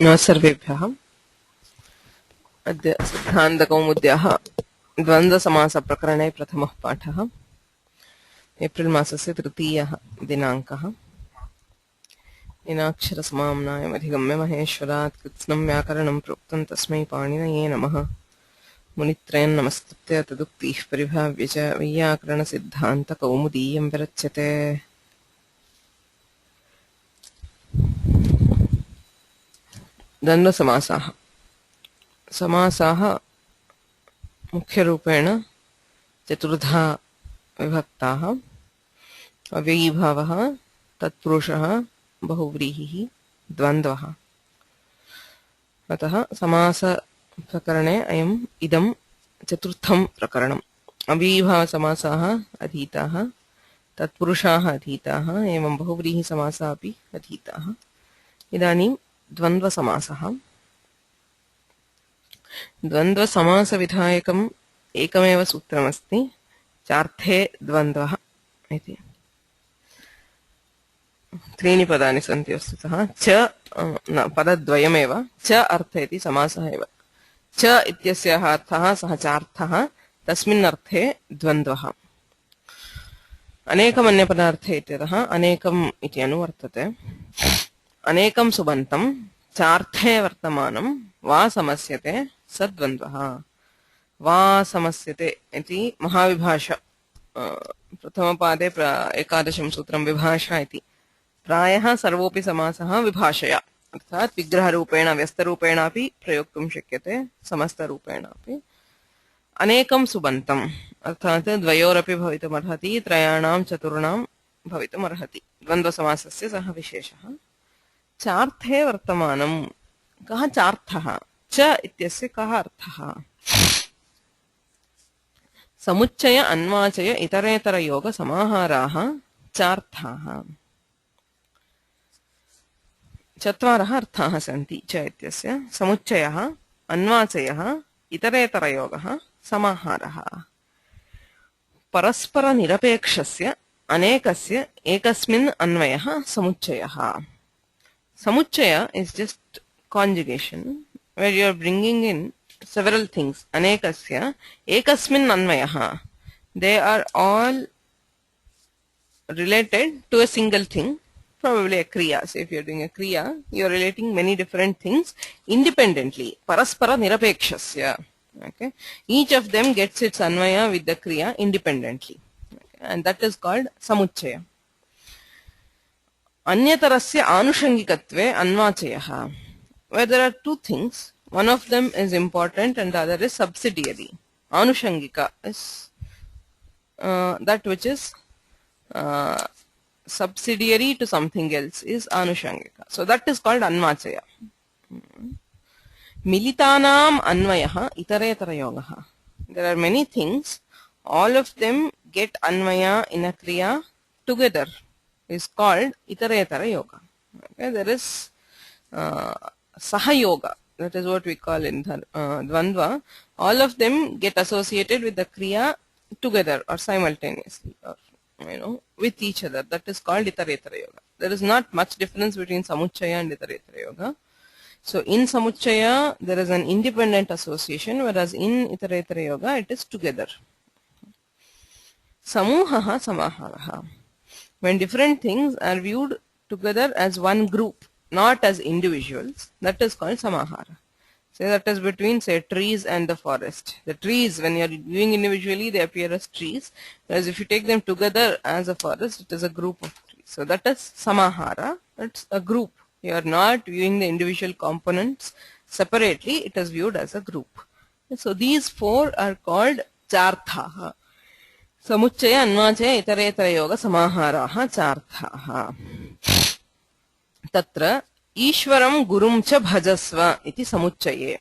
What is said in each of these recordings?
सर्वेभ्यः अद्य सिद्धान्तकौमुद्याः द्वन्द्वसमासप्रकरणे प्रथमः पाठः। एप्रिल् मासस्य 3 दिनाङ्कः। येनाक्षरसमाम्नायमधिगम्य महेश्वरात् कृत्स्नं व्याकरणं प्रोक्तं तस्मै पाणिनये नमः। मुनित्रयं नमस्कृत्य तदुक्तिः परिभाव्य च वैयाकरणसिद्धान्तकौमुदीयं विरच्यते। द्वन्द्वसमासाः समासाः मुख्यरूपेण चतुर्धा विभक्ताः। अव्ययीभावः, तत्पुरुषः, बहुव्रीहिः, द्वन्द्वः। अतः समासप्रकरणे इदं चतुर्थं प्रकरणम्। अव्ययीभावसमासाः अधीताः, तत्पुरुषाः अधीताः, एवं बहुव्रीहिसमासाः अपि अधीताः। इदानीं द्वन्द्वसमासः। द्वन्द्वसमासविधायकम् एकमेव सूत्रमस्ति, चार्थे द्वन्द्वः इति। त्रीणि पदानि सन्ति वस्तुतः। च पदद्वयमेव, च अर्थ इति समासः एव। च इत्यस्याः अर्थः सः चार्थः, तस्मिन् अर्थे द्वन्द्वः। अनेकमन्यपदार्थे इत्यतः अनेकम् इति अनुवर्तते। अनेकं सुबन्तं चार्थे वर्तमानं वा समस्यते सद्वन्द्वः। वा समस्यते इति महाविभाषा, प्रथमपादे एकादशं सूत्रं विभाषा इति। प्रायः सर्वोऽपि समासः विभाषया, अर्थात् विग्रहरूपेण व्यस्तरूपेणापि प्रयोक्तुं शक्यते, समस्तरूपेणापि। अनेकं सुबन्तम् अर्थात् द्वयोरपि भवितुमर्हति, त्रयाणां चतुर्णां भवितुमर्हति। द्वन्द्वसमासस्य सः विशेषः। चार्थे वर्तमानं, कः चार्थः? च इत्यस्य कः अर्थः? समुच्चय अन्वाचय इतरेतरयोग समाहाराः चार्थाः। चत्वारः अर्थाः सन्ति च इत्यस्य। समुच्चयः, अन्वाचयः, इतरेतरयोगः, समाहारः। परस्परनिरपेक्षस्य अनेकस्य एकस्मिन् अन्वयः समुच्चयः। Samuchaya is just conjugation where you are bringing in several things. Anekasya, ekasmin anvayaha. They are all related to a single thing, probably a kriya. So if you are doing a kriya, you are relating many different things independently. Paraspara nirapekshasya. Okay. Each of them gets its anvaya with the kriya independently. Okay. And that is called samuchaya. Anyatarasya anushangikatve anvachayah. Where there are two things, one of them is important and the other is subsidiary. Anushangika is that which is subsidiary to something else is anushangika. So that is called anvachaya. Militanam anvayah itaretara yogaha. There are many things, all of them get anvaya in a kriya together, is called itaretara yoga. Okay, there is sahayoga, that is what we call in dvandva. All of them get associated with the kriya together or simultaneously, or with each other. That is called itaretara yoga. There is not much difference between samuchaya and itaretara yoga. So in samuchaya there is an independent association, whereas in itaretara yoga it is together. Samuhaha samaharaha. When different things are viewed together as one group, not as individuals, that is called samahara. So that is between, say, trees and the forest. The trees, when you are viewing individually, they appear as trees, whereas if you take them together as a forest, it is a group of trees. So that is samahara. It's a group. You are not viewing the individual components separately, it is viewed as a group. So these four are called charthaha. समुच्चय अन्वाचय इतरेतरयोग समाहाराः चार्थाः. तत्र ईश्वरं गुरुं च भजस्व इति समुच्चये.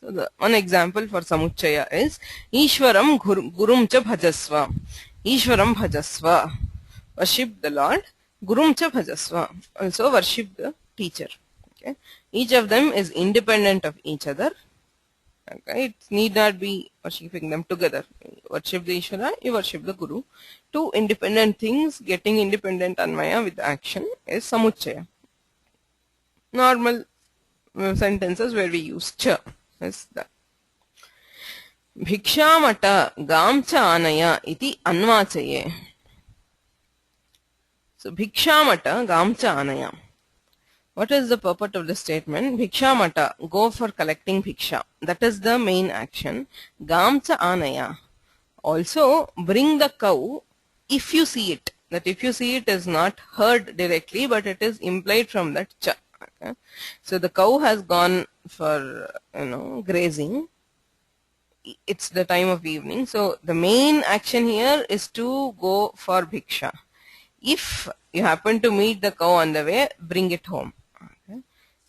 So the one example for samuchaya is ईश्वरं गुरुं च भजस्व. ईश्वरं भजस्व, worship the Lord. गुरुं च भजस्व, also worship the teacher. Okay. Each of them is independent of each other. Okay. It need not be worshipping them together. You worship the Ishvara, you worship the Guru. Two independent things getting independent anvaya with action is samuchaya. Normal sentences where we use cha. Is that. Bhikshamata gamcha anaya iti anvachaye. So Bhikshamata gamcha anaya. What is the purport of the statement? Bhikshamata, go for collecting bhiksha. That is the main action. Gamcha anaya. Also bring the cow if you see it. That if you see it is not heard directly, but it is implied from that cha. Okay? So the cow has gone for grazing. It's the time of evening. So the main action here is to go for bhiksha. If you happen to meet the cow on the way, bring it home. Okay?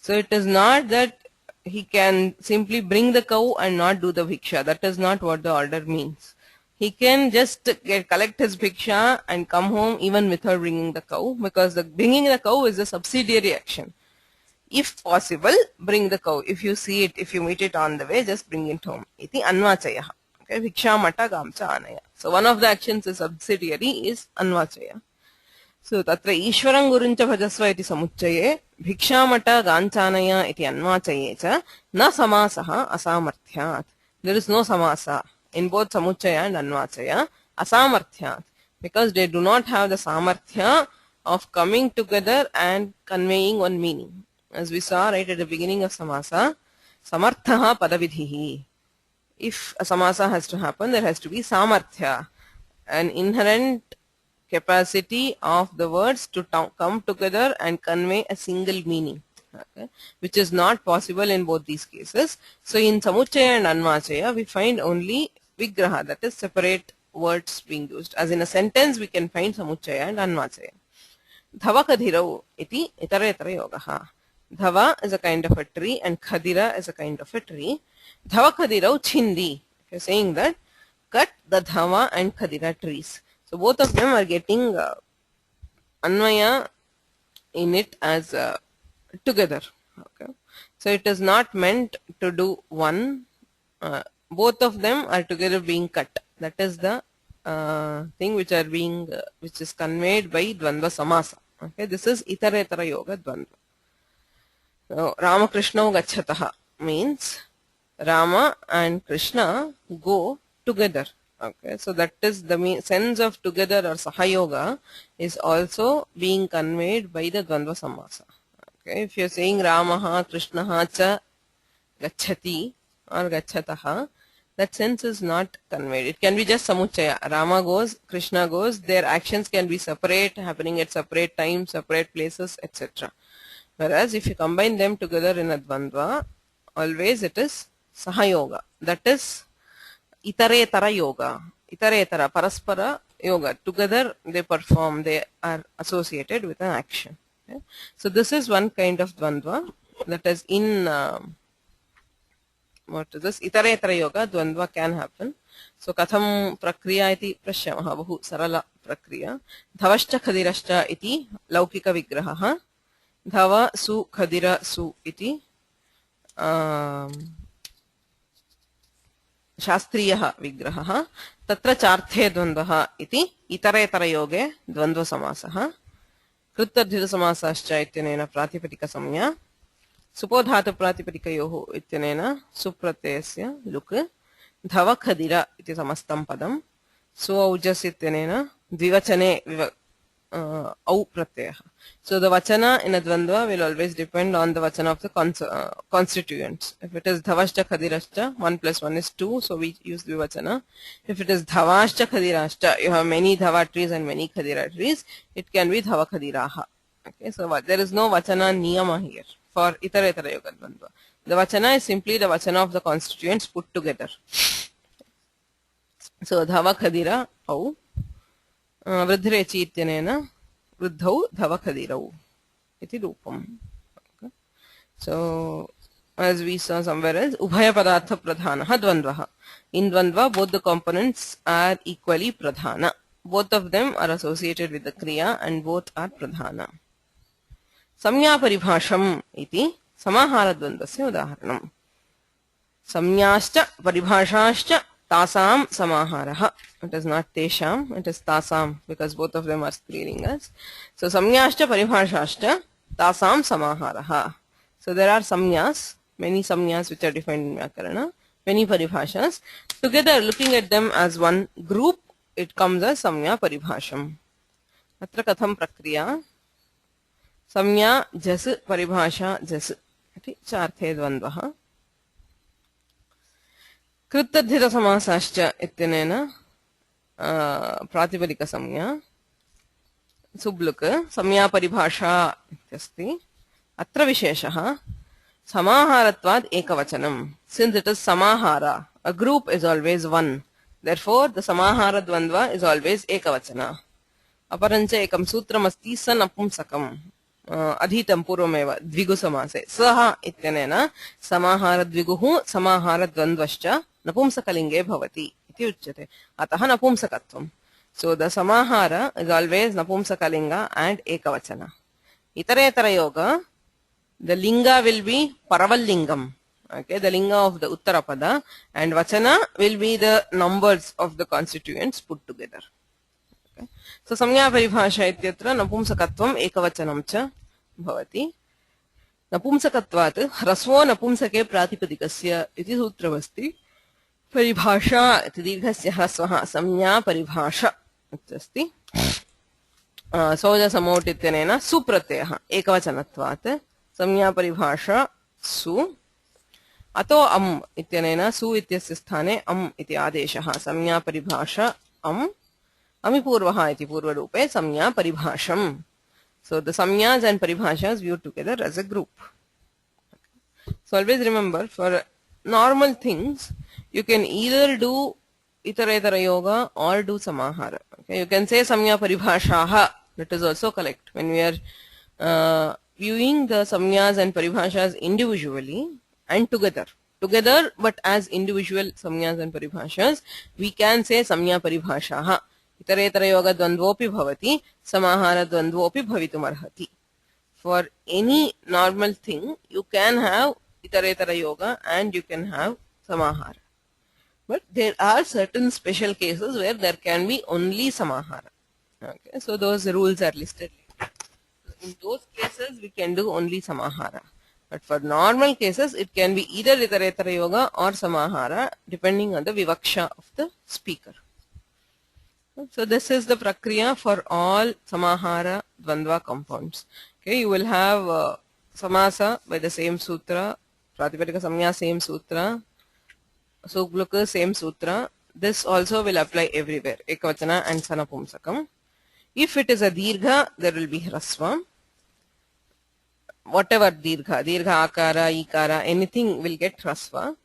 So it is not that he can simply bring the cow and not do the bhiksha. That is not what the order means. He can just collect his bhiksha and come home even without bringing the cow, because the bringing the cow is a subsidiary action. If possible, bring the cow. If you see it, if you meet it on the way, just bring it home. Iti anvachaya. Okay, bhikshamata gamcha anaya. So one of the actions is subsidiary is anvachaya. So tatra ishwarang guruncha bhajasva iti samucchaye bhikshamata ganchanaya iti anvachaye cha na samasaha asamarthyat. There is no samasa in both samuchaya and anvachaya, asamarthyat, because they do not have the samarthya of coming together and conveying one meaning. As we saw right at the beginning of samasa, samarthaha padavidhihi. If a samasa has to happen, there has to be samarthya, an inherent capacity of the words to come together and convey a single meaning, okay, which is not possible in both these cases. So in samuchaya and anvachaya, we find only vigraha, that is separate words being used. As in a sentence, we can find samuchaya and anvachaya. Dhava khadhirau iti itara yogaha. Dhava is a kind of a tree and khadira is a kind of a tree. Dhava khadirau chindi. If you're saying that, cut the dhava and khadira trees. So both of them are getting anvaya in it as together. Okay. So it is not meant to do one. Both of them are together being cut. That is the thing which are being which is conveyed by dvandva samasa. Okay. This is itaretara yoga dvandva. So Rama Krishna gacchataha means Rama and Krishna go together. Okay, so that is the sense of together or sahayoga is also being conveyed by the dvandva samasa. Okay, if you are saying Ramaha Krishnaha cha gacchati or gacchataha, that sense is not conveyed. It can be just samuchaya. Rama goes, Krishna goes. Their actions can be separate, happening at separate times, separate places, etc. Whereas if you combine them together in a dvandva, always it is sahayoga. That is itaretara yoga. Itaretara, paraspara yoga. Together they perform, they are associated with an action. Okay? So this is one kind of dvandva, that is in what is this? Itaretara yoga, dvandva can happen. So katham prakriya iti prashyamaha, bahu sarala prakriya. Dhavascha khadirascha iti laukika vigraha. Dhava su khadira su iti शास्त्रीयः विग्रहः. तत्र चार्थे द्वन्द्वः इति इतरेतरयोगे द्वन्द्वसमासः. कृत्यर्थितसमासश्च इत्यनेन प्रातिपदिकसंज्ञा. सुपोधातुप्रातिपदिकयोः इत्यनेन सुप्रत्ययस्य लुक्. धवखदिर इति समस्तं पदं. सुऔजस् इत्यनेन द्विवचने au pratyaya. So the vachana in a dvandva will always depend on the vachana of the constituents. If it is dhavashcha khadirashcha, 1 plus 1 is 2, so we use the vachana. If it is dhavashcha khadirashcha, you have many dhava trees and many khadira trees, it can be dhava khadiraha. Okay, so there is no vachana niyama here for itaretara yoga dvandva. The vachana is simply the vachana of the constituents put together. So dhava khadira au. वृद्धिरेचि इत्यनेन वृद्धौ धवखदिरौ इति रूपम्. So as we saw somewhere else, ubhaya padartha pradhanah dvandvah. In dvandva, both the components are equally pradhana. Both of them are associated with the kriya and both are pradhana. Samya paribhasham iti samahara dvandvasya udaharanam. Samyascha paribhashascha tasam samaharaha. It is not tesham, it is tasam, because both of them are strilingas. So samyascha paribhashascha tasam samaharaha. So there are samyas, many samyas which are defined in Vyakarana, many paribhashas. Together, looking at them as one group, it comes as samya paribhasham. Atra katham prakriya? Samya jas paribhasha jas. चार्थे द्वन्द्वः कृत्तद्धित समासाश्च इत्यनेन प्रातिपदिक संज्ञा सुब्लुक संज्ञा परिभाषा इत्यस्ति अत्र विशेषः समाहारत्वात् एकवचनम् since it is samahara a group is always one therefore the samahara dvandva is always ekavachana अपरञ्च एकं सूत्रमस्ति स नपुंसकम् अधीतं पूर्वमेव द्विगु समासे सः इत्यनेन समाहार द्विगुः समाहार द्वन्द्वश्च नपुंसकलिङ्गे भवति इति उच्यते अतः नपुंसकत्वम् so the samahara is always napumsakalinga and ekavachana itaretarayoga the linga will be paravalingam okay the linga of the uttarapada and vachana will be the numbers of the constituents put together. So samya paribhasha ityatra napumsakatvam ekavachanam cha bhavati napumsakatvat hrasvo napumsake pratipadikasya iti sutramasti paribhasha iti dirghasya hrasvah samya paribhasha इत्यस्ति सौजसमोट् इत्यनेन सुप्रत्ययः एकवचनत्वात् संज्ञा परिभाषा सु अतो अम् इत्यनेन सु इत्यस्य स्थाने अम् इति आदेशः संज्ञा परिभाषा अम् अमिपूर्वः इति पूर्वरूपे संज्ञा परिभाषम्. So the samyas and paribhashas viewed together as a group. So always remember, for normal things you can either do itaretara yoga or do samahara. Okay, you can say samya paribhashaha, that is also correct. When we are viewing the samyas and paribhashas individually and together but as individual samyas and paribhashas, we can say samya paribhashaha. itaretara yoga dvandvopi bhavati samahara dvandvopi bhavitum for any normal thing you can have itaretara yoga and you can have samahara. But there are certain special cases where there can be only samahara. Okay, so those rules are listed. In those cases, we can do only samahara. But for normal cases, it can be either itaretara yoga or samahara, depending on the vivaksha of the speaker. So this is the prakriya for all samahara dvandva compounds. Okay, you will have samasa by the same sutra, pratipadika samya same sutra, Subluka same sutra. This also will apply everywhere. Ekavachana and sanapumsakam. If it is a dirgha, there will be hrasva. Whatever dirgha, akara, ikara, anything will get hrasva.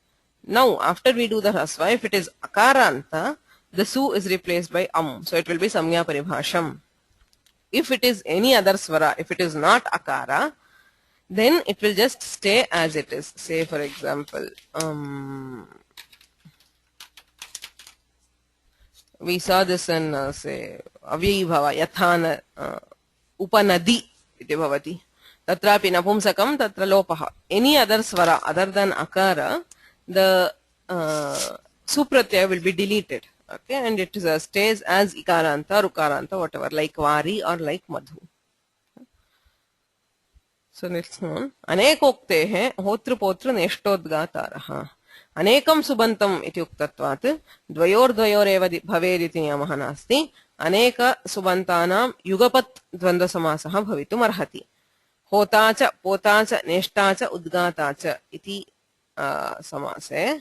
Now, after we do the hrasva, if it is akaranta, the su is replaced by so it will be samya paribhasham. If it is any other swara, if it is not akara, then it will just stay as it is. Say for example, we saw this in say avyayi bhava yathana upanadi iti bhavati tatrapi napumsakam tatra lopaha. Any other swara other than akara, the supratyaya will be deleted, okay, and it stays as ikaranta, rukaranta, whatever, like vari or like madhu. So next one, anekoktehe hotrupotra neshtodgataraha. अनेकं सुबन्तम् इति उक्तत्वात् द्वयोर्द्वयोरेव भवेदिति नियमः नास्ति. अनेक सुबन्तानां युगपत् द्वन्द्वसमासः भवितुम् अर्हति. होता च पोता च नेष्टा च उद्गाता च इति समासे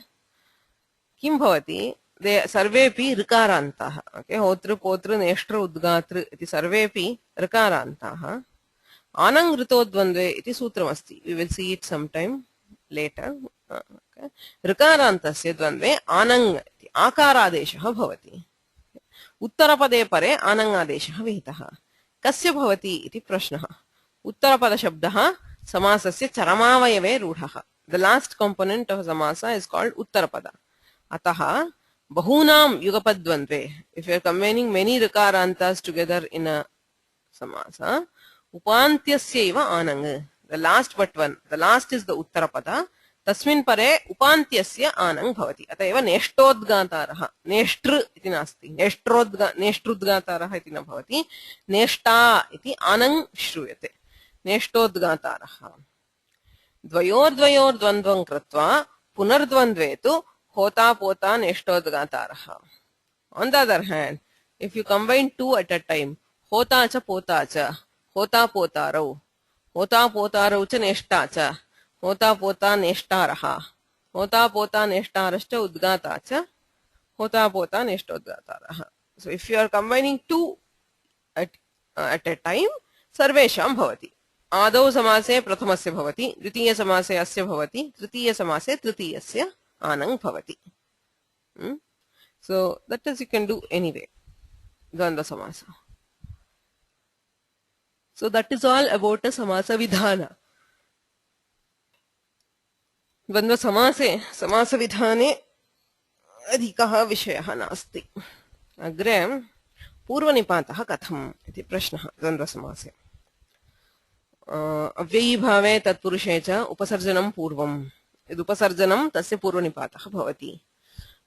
किं भवति? ते सर्वेपि ऋकारान्ताः. ओके, होतृ पोतृ नेष्टृ उद्गातृ इति सर्वेपि ऋकारान्ताः. आनङ् ऋतोद्वन्द्वे इति सूत्रमस्ति. We will see it sometime later. ऋकारान्तस्य द्वन्द्वे आनङ् इति आकारादेशः भवति. उत्तरपदे परे आनङ्गादेशः विहितः. कस्य भवति इति प्रश्नः. उत्तरपदशब्दः समासस्य चरमावयवे रूढः. The last component of samasa is called उत्तरपद. अतः बहूनां युगपद्वन्द्वे, if you are combining many ऋकारान्तास् together in a samasa, उपान्त्यस्य एव आनङ्. The last but one, the last is the उत्तरपद. तस्मिन् परे उपान्त्यस्य आनङ् भवति. अत एव नेष्टोद्गातारः. नेष्टृ इति नास्ति, नेष्टृद्गातारः इति न भवति. नेष्टा इति आनङ् श्रूयते. नेष्टोद्गातारः. द्वयोर्द्वयोर्द्वन्द्वं कृत्वा पुनर्द्वन्द्वे तु होता पोता नेष्टोद्गातारः. On the other hand, if you combine two at a time, hota cha pota cha, hota potarau, hota potarau cha neshta cha, hota pota neshtaraha, hota pota neshtarascha udgata cha, hota pota neshtodgataraha. So if you are combining two at a time, sarvesham bhavati. आदौ समासे प्रथमस्य भवति, द्वितीय समासे अस्य भवति, तृतीय समासे तृतीयस्य आनङ् भवति. So that is you can do anyway. Dvandva samasa. So that is all about a samasa vidhana. Dvandva samase samasa vidhane adhikaha vishayah nasti. Agre पूर्वनिपातः कथम् इति प्रश्नः द्वन्द्व समासे. अव्ययी भावे तत्पुरुषे च उपसर्जनं पूर्वम्. यदुपसर्जनं तस्य पूर्वनिपातः भवति.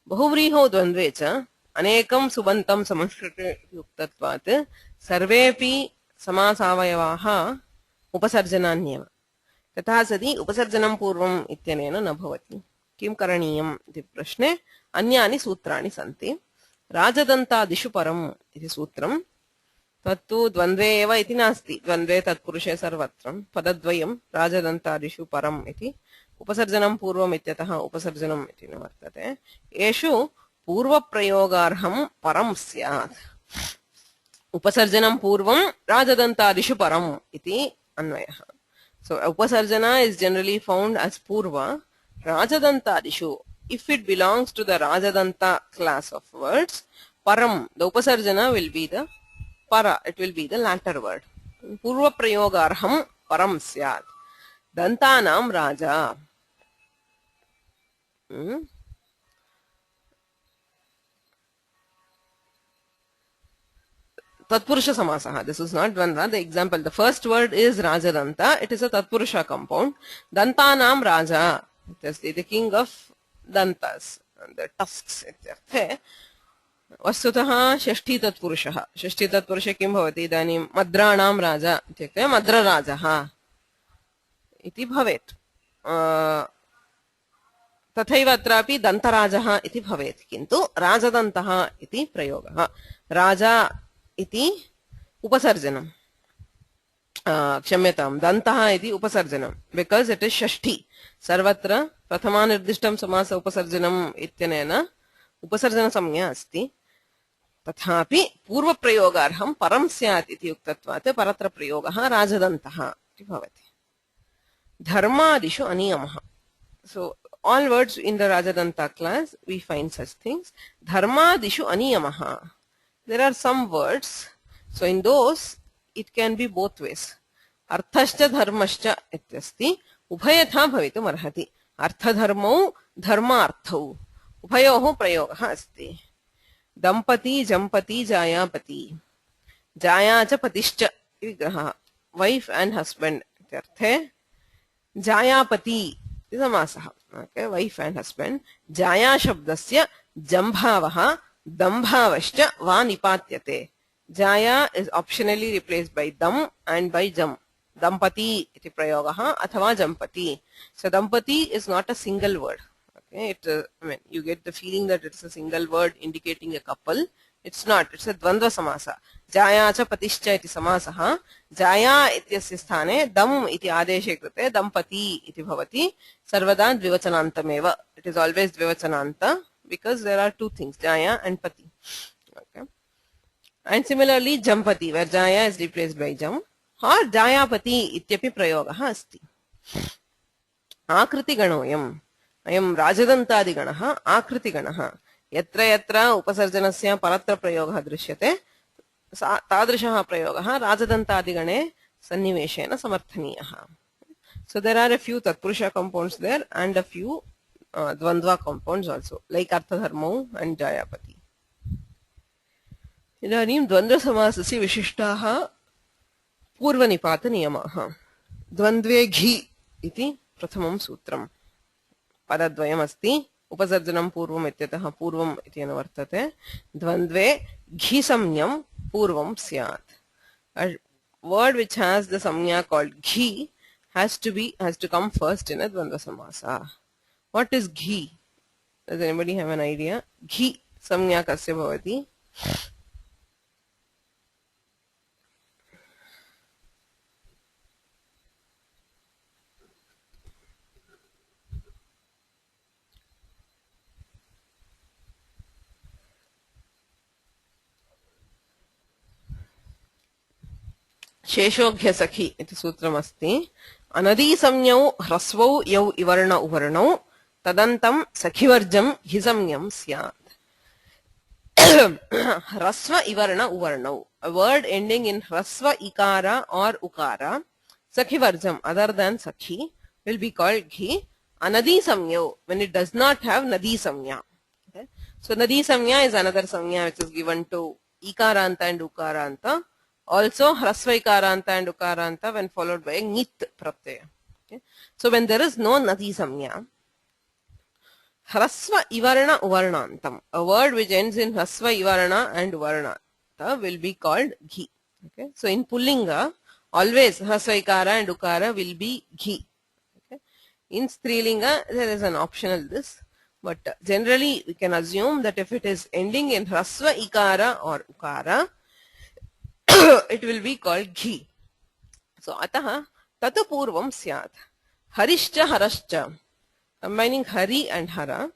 बहुव्रीहौ द्वन्द्वे च अनेकं सुबन्तं संस्कृते युक्तत्वात् सर्वेपि समासावयवाः उपसर्जनान्येव. तथा सति उपसर्जनं पूर्वम् इत्यनेन न भवति. किं करणीयम् इति प्रश्ने अन्यानि सूत्राणि सन्ति. राजदन्तादिषु परम् इति सूत्रम्. तत्तु द्वन्द्वे एव इति नास्ति. द्वन्द्वे तत्पुरुषे सर्वत्र पदद्वयं राजदन्तादिषु परम् इति. उपसर्जनं पूर्वम् इत्यतः उपसर्जनम् इति न वर्तते. येषु पूर्वप्रयोगार्हं परं स्यात्. उपसर्जनं पूर्वं राजदन्तादिषु परम् इति अन्वयः. So upasarjana is generally found as purva. Rajadantadishu, if it belongs to the Rajadanta class of words, param, the upasarjana will be the para, it will be the latter word. Purva prayogarham param syat. Dantanam raja. Tatpurusha samasaha. This is not Dvandva. The example, the first word is Rajadanta. It is a Tatpurusha compound. Dantanam Raja. It is the king of Dantas, the tusks. Vastutaha Shashti Tatpurushaha. Shashti Tatpurusha kim bhavati idani Madranam Raja. Ityukte Madra Rajaha. Iti bhavet. तथैव अत्रापि दन्तराजः इति भवेत्. किन्तु राजदन्तः इति प्रयोगः. राजा इति उपसर्जनम्. क्षम्यतां, दन्तः इति उपसर्जनम्. बिकास् इट् इस् षष्ठी. सर्वत्र प्रथमानिर्दिष्टं समास उपसर्जनम् इत्यनेन उपसर्जनसंज्ञा अस्ति. तथापि पूर्वप्रयोगार्हं परं स्यात् इति उक्तत्वात् परत्र प्रयोगः राजदन्तः इति भवति. धर्मादिषु अनियमः. So all words in the Rajadanta class we find such things. Dharmadishu aniyamaha. There are some words, so in those it can be both ways. Arthascha dharmascha ityasti ubhayatha bhavitum arhati. Artha dharmau dharma arthau ubhayoho prayogah asti. Dampati jampati jayapati. Jaya cha patischa vigraha. Wife and husband ityarthe. Jayapati is a masaha. Okay, wife and husband. Jaya shabdasya jambhavaha dambhavascha va nipatyate. Jaya is optionally replaced by dam and by jam. Dampati iti prayogaha athava jampati. So dampati is not a single word. Okay, I mean, you get the feeling that it's a single word indicating a couple. It's not. It's a dvandva samasa. Jaya cha patischa iti samasaha. Jaya ityasya sthane dam iti adeshe krute dampati iti bhavati. Sarvada dvivachanantameva. It is always dvivachananta because there are two things, Jaya and Pati. Okay. And similarly, Jampati, where Jaya is replaced by Jam, or Jayapati ityapi prayogah asti. Akriti ganoyam. Ayam Rajadantadi ganaha, Akriti ganaha. Yatra yatra upasarjanasya paratra prayoga drishyate. Tadrishaha prayoga Rajadantadi gane sanniveshena samarthaniyaha. So there are a few Tatpurusha compounds there and a few Dvandva compounds also, like Arthadharmau and Jayapati. Idanim Dvandva samasasya vishishtaha purvanipata niyamaha. Dvandve ghi iti prathamam sutram. Padadvayam asti. Upasarjanam purvam ityatah purvam iti anavartate. Dvandve ghi samnyam purvam syat. A word which has the samnya called ghi has to come first in a Dvandva Samasa. What is ghee? Does anybody have an idea? Ghee samnya kasya bhavati? शेषोघ्य सखी इति सूत्रमस्ति अनदी संज्ञौ ह्रस्वौ यौ इवर्ण उवर्णौ तदन्तं सखिवर्जं हि संज्ञं स्यात् ह्रस्व इवर्ण उवर्णौ a word ending in hrasva ikara or ukara sakhivarjam other than sakhi will be called ghi anadi samyo when it does not have nadi samya. Okay? So nadi samya is another samya which is given to ikaranta and ukaranta. Also hrasva ikaranta and ukaranta when followed by a ngit pratyaya. Okay? So when there is no nadi samya, hrasva ivarna uvarnantam, a word which ends in hrasva ivarna and uvarnanta will be called ghi. Okay? So in pullinga always hrasva ikara and ukara will be ghi. Okay? In strilinga there is an optional this, but generally we can assume that if it is ending in hrasva ikara or ukara it will be called ghi. So ataha tatu purvam syat harishcha harashcha, combining hari and hara,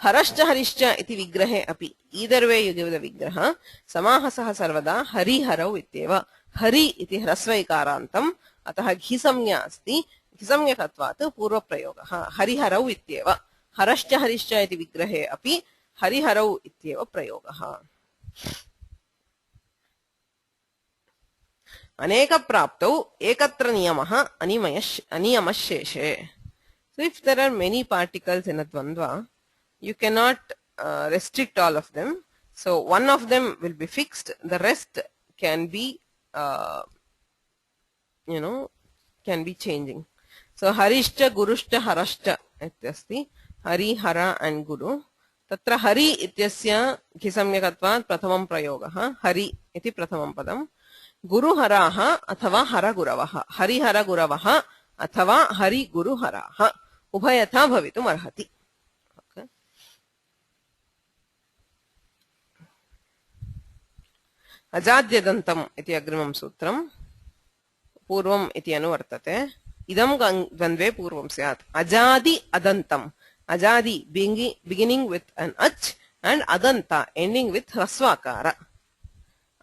harashcha harishcha iti vigrahe api, either way you give the vigraha samahasah sarvada hari harau ityeva, hari iti hrasva ikarantam ataha ghi samnya asti, ghi samnyakatvat purva prayogah hari harau ityeva, harashcha harishcha iti vigrahe api hari harau ityeva prayogah. अनेक प्राप्तौ एकत्र नियमः अनियमः शेषे. So if there are many particles in a dvandva, you cannot restrict all of them. So one of them will be fixed, the rest can be can be changing. So harishcha gurushcha harashcha ityasti, hari hara and guru. Tatra hari ityasya ghisamyakatvat pratamam prayogah, hari iti pratamam padam. गुरु हराः अथवा हर गुरवः, हरिहर गुरवः अथवा हरि गुरु हराः उभयथा भवितुम् अर्हति. अजाद्यदन्तम् इति अग्रिमं सूत्रं पूर्वम् इति अनुवर्तते. इदं द्वन्द्वे पूर्वं स्यात्. अजादि अदन्तम्, अजादि beginning with an ach and adanta ending with hrasvakara.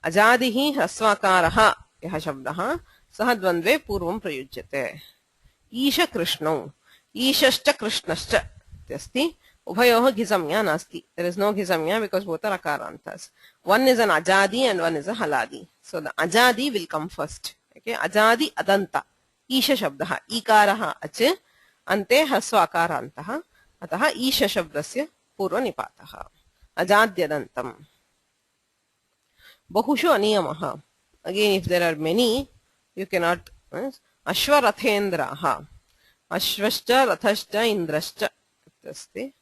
अजादिः ह्रस्वाकारः यः शब्दः सः द्वन्द्वे पूर्वं प्रयुज्यते. ईश कृष्णौ, ईशश्च कृष्णश्च इत्यस्ति, उभयोः घिसंज्ञा नास्ति. There is no घिसंज्ञा because both are akarantas. One is an ajadi and one is a haladi. So the ajadi will come first. Okay, ajadi adanta, ईश शब्दः, ईकारः अच अन्ते ह्रस्वाकारन्तः, अतः ईश शब्दस्य पूर्वनिपातः. अजाद्यदन्तम्. बहुषु अनियमः, again if there are many you cannot. अश्वरथेन्द्राः, अश्वश्च रथश्च इन्द्रश्च अस्ति.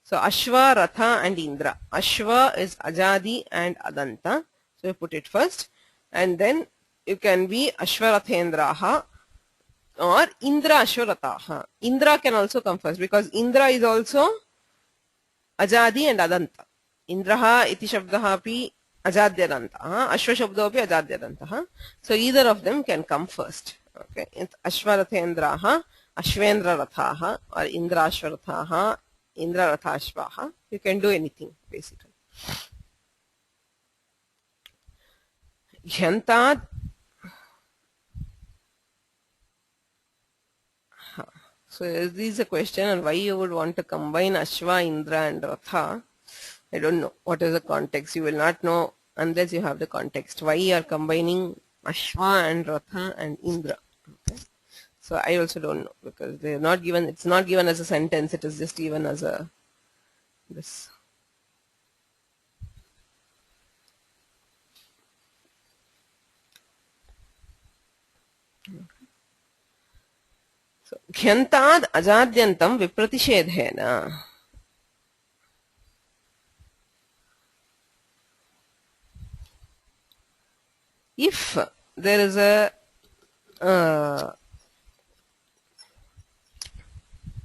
So ashva, ratha and indra. Ashva is ajadi and adanta, so you put it first, and then you can be ashwarathendraha or indra ashwarataha. Indra can also come first because indra is also ajadi and adanta. Indraha iti shabdaha api ajadyadantah, ashwa shabdo api ajadyadantah. So either of them can come first. Okay, ashwarathendraha, ashwendra rathaha or indra ashwarathaha, indra rathashvaha. You can do anything basically. Jhantad. So this is a question on why you would want to combine ashwa, indra and ratha. I don't know what is the context. You will not know unless you have the context. Why you are combining ashwa and ratha and indra? Okay. So I also don't know because they are not given. It's not given as a sentence. It is just given as a this. So घ्यन्ताद् अजाद्यन्तं विप्रतिषेधेन. If there is a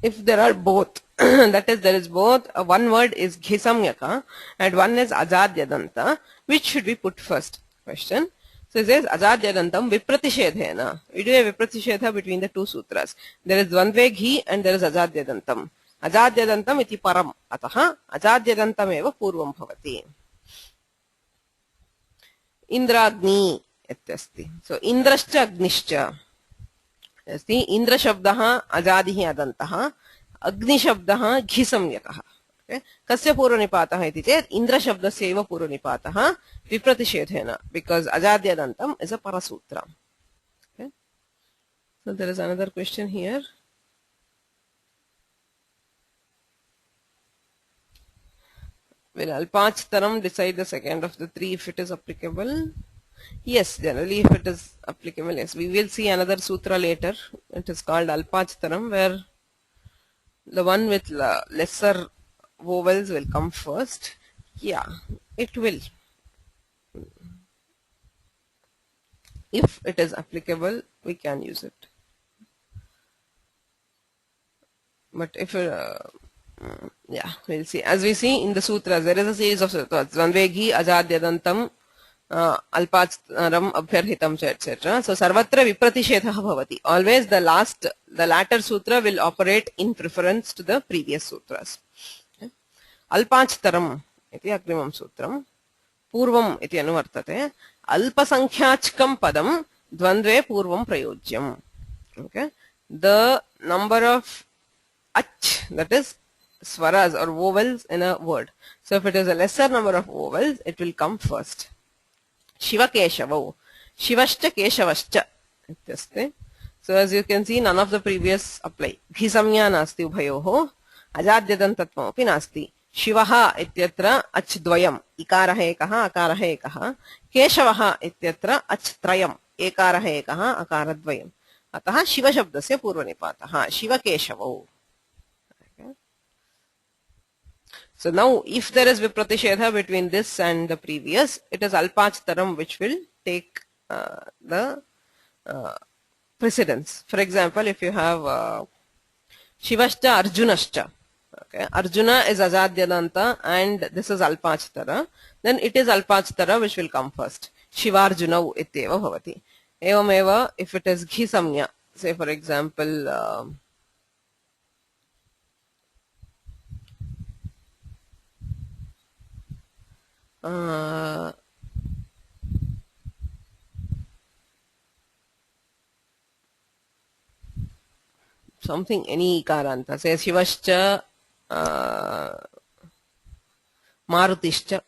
if there are both, that is, there is both, one word is ghisamyaka and one is ajadyadanta, which should be put first? Question. So it says ajadyadantam vipratishedhena. We do a vipratishedha between the two sutras. There is dvandve ghi and there is ajadyadantam. Ajadyadantam iti param. Ataha ajadyadantam eva purvam bhavati. Indragni ityasti. So indrascha agnischa. अस्ति इंद्र शब्दः अजादिः अदन्तः अग्नि शब्दः घिसंज्ञकः कस्य पूर्वनिपातः इति चेत् इंद्र शब्दस्य एव पूर्वनिपातः विप्रतिषेधेन बिकॉज़ अजाद्यदन्तम् इज अ परसूत्रम् so there is another question here will alpachtaram decide the second of the three if it is applicable? Yes, generally if it is applicable, yes. We will see another sutra later. It is called Alpachtaram, where the one with lesser vowels will come first. Yeah, it will. If it is applicable, we can use it. But if yeah, we'll see. As we see in the sutras, there is a series of sutras. Dvandveghi, Ajadyadantam, Alpachtaram, Abhyarhitam, etc. So sarvatra vipratishetha bhavati. Always the latter sutra will operate in preference to the previous sutras. Alpachtaram iti agrimam sutram. Purvam iti anuvartate. Alpasankhyaachkam padam dvandve purvam prayojyam. Okay. The number of ach, that is swaras or vowels in a word. So if it is a lesser number of vowels, it will come first. Shiva Keshavau. Shivashcha Keshavashcha. So as you can see, none of the previous apply. Ghisamya nasti ubhayoho. Ajadyadantatvam api nasti. Shivaha ityatra achdvayam. Ikaraha ekaha, akaraha ekaha. Keshavaha ityatra achtrayam. Ekaraha ekaha, akaradvayam. Ataha Shiva shabdasya purvanipataha. Shiva Keshavau. So now if there is vipratishedha between this and the previous, it is alpachtaram which will take the precedence. For example, if you have Shivashcha Arjunashcha, okay, Arjuna is Ajadyadanta and this is alpachtara, then it is alpachtara which will come first. Shivarjunau ityeva bhavati. Evameva, if it is ghisamya, say for example, something, any ikaranta, say Shivashcha Marutishcha.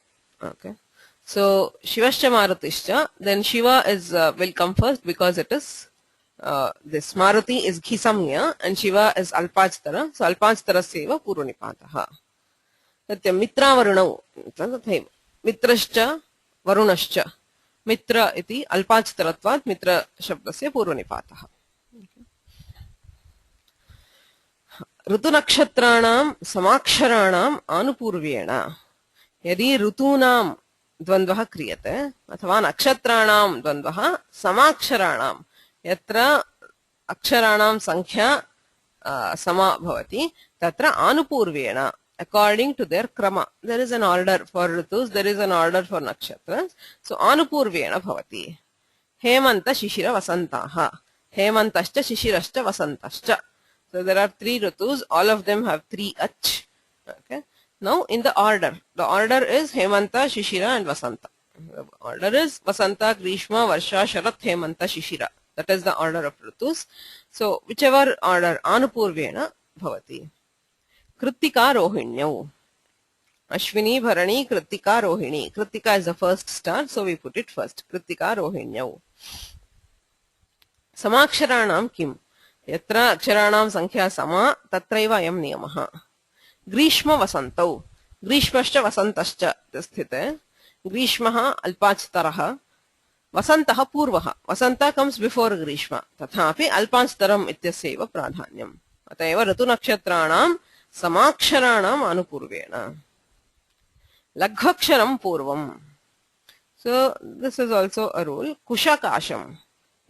Okay. So Shivashcha Marutishcha, then Shiva is will come first because it is this Maruti is Ghisamya and Shiva is Alpachtara. So Alpachtara seva Purvanipataha. Satyam Mitra Varunau. Mitrascha Varunascha. Mitra iti Alpachtaratvat Mitra shabdasya Purvanipataha. ऋतु नक्षत्राणाम समाक्षराणाम अनुपूर्वेण यदि ऋतूनां द्वन्द्वः क्रियते अथवा नक्षत्राणां द्वन्द्वः समाक्षराणां यत्र अक्षराणां संख्या समा भवति तत्र अनुपूर्वेण according to their krama. There is an order for ritus, there is an order for nakshatras. So anupurvena bhavati. Hemanta shishira vasantaha. Hemantascha shishirascha vasantascha. So there are three ritus, all of them have three ach. Okay. Now in the order is Hemanta, Shishira and Vasanta. The order is Vasanta, Grishma, Varsha, Sharat, Hemanta, Shishira. That is the order of ritus. So whichever order, Anupurvena bhavati. Kritika Rohinyau. Ashwini, Bharani, Kritika, Rohini. Kritika is the first star, so we put it first. Kritika Rohinyau. Samaksharanam kim? Yatra aksharanam sankhya sama tatraiva ayam niyamah. Grishma vasantau. Grishmascha vasantascha sthite. Grishmaha alpachtaraha. Vasantaha purvaha. Vasanta comes before Grishma. Tathapi alpachtaram ityaseva pradhanyam. Atayeva ratu nakshatranam samaksharanam anupurvena. Laghvaksharam purvam. So this is also a rule. Kushakasham.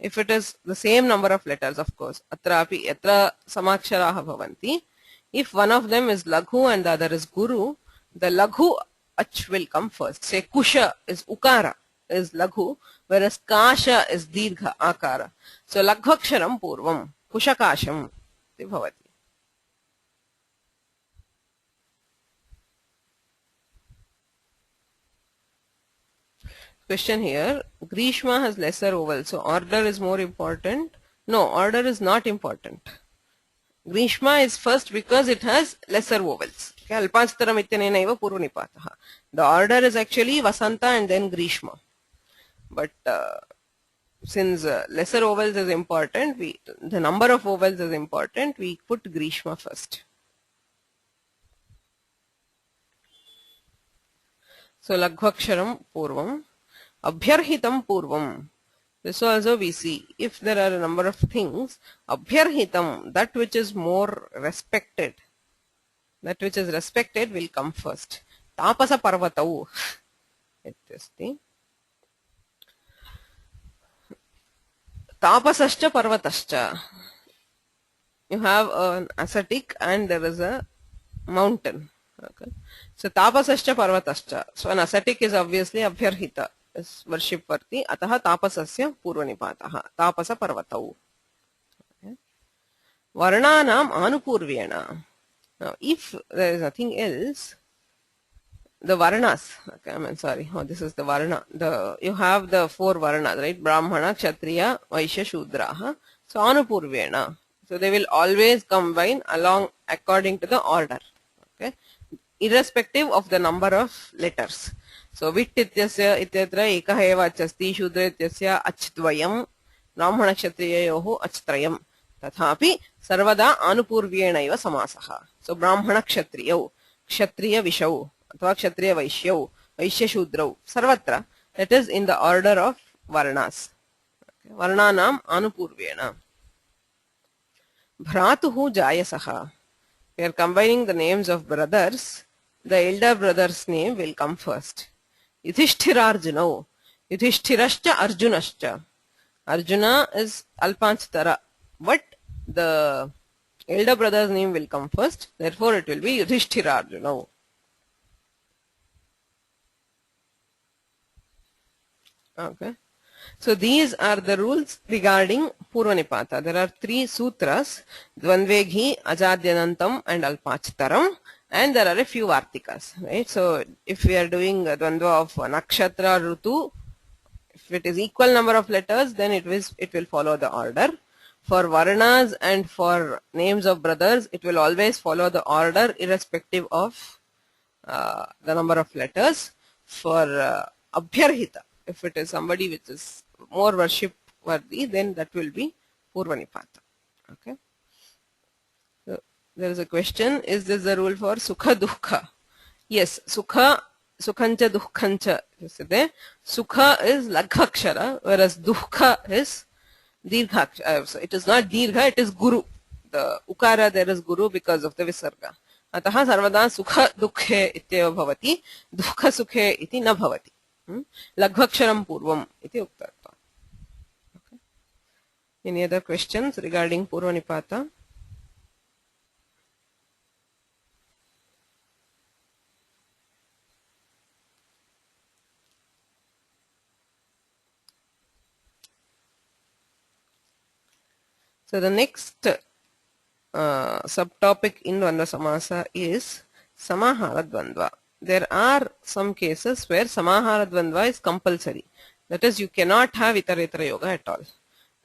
If it is the same number of letters, of course, atrapi yatra samaksharaha bhavanti, If one of them is laghu and the other is guru, the laghu ach will come first. Say kusha is ukara, is laghu, whereas kasha is dirgha akara. So laghvaksharam purvam, kushakasham bhavati. Question here, Grishma has lesser vowels, so order is more important. No, order is not important. Grishma is first because it has lesser vowels. Alpanchtaram ityanena eva purvanipataha. The order is actually Vasanta and then Grishma. But since lesser vowels is important, the number of vowels is important, we put Grishma first. So Laghvaksharam purvam. Abhyarhitam purvam. This also we see. If there are a number of things, abhyarhitam, that which is more respected, that which is respected will come first. Tapasa parvatau. Tapasascha parvatascha. You have an ascetic and there is a mountain. Okay. So tapasascha parvatascha. So an ascetic is obviously abhyarhita, is worship worthy. Ataha tapasasya purvanipataha. Tapasa parvatau. Okay. Varnanam anupurvyena. Now if there is nothing else, the varnas, okay, I mean sorry, this is the varna. You have the 4 varnas, right? Brahmana, Kshatriya, Vaishya, Shudraha. So anupurvyena. So they will always combine along according to the order. Okay, irrespective of the number of letters. So vit ityasya ityatra ekah eva achasti, shudra ityasya achdvayam, brahmana kshatriyayoh achtrayam. Tathapi sarvada anupurvyena eva samasaha. So brahmana kshatriyau, kshatriya vishau, athva kshatriya vaishyau, vaishya shudrau, sarvatra, that is in the order of varnas. Okay. Varnanam anupurvyena. Bhratuhu jayasaha. We are combining the names of brothers. The elder brother's name will come first. Yudhishthirarjunau. Yudhishthirascha arjunascha. Arjuna is alpanchtara, but the elder brother's name will come first. Therefore, it will be Yudhishthirarjunau. Okay. So these are the rules regarding Purvanipata. There are 3 sutras, Dvandveghi, Ajadyanantam and Alpachtaram, and there are a few Vartikas, right? So if we are doing a Dvandva of Nakshatra, Rutu, if it is equal number of letters, then it will follow the order. For Varnas and for names of brothers, it will always follow the order irrespective of the number of letters. For Abhyarhita, if it is somebody which is more worship worthy, then that will be Purvanipata. Okay. So there is a question, is this the rule for Sukha Dukha? Yes, Sukha, Sukhancha Dukhancha. Sukha is Laghvakshara, whereas Dukha is Dirghakshara. So it is not Dirgha, it is Guru. The Ukara there is Guru because of the Visarga. Ataha sarvada Sukha Dukhe ityeva bhavati, Dukha Sukhe iti na bhavati. Laghvaksharam purvam iti uktatva. Okay. Any other questions regarding Purvanipata? So the next subtopic in Dvandva Samasa is Samahara Dvandva. There are some cases where Samahara Dvandva is compulsory. That is, you cannot have Itaretara Yoga at all.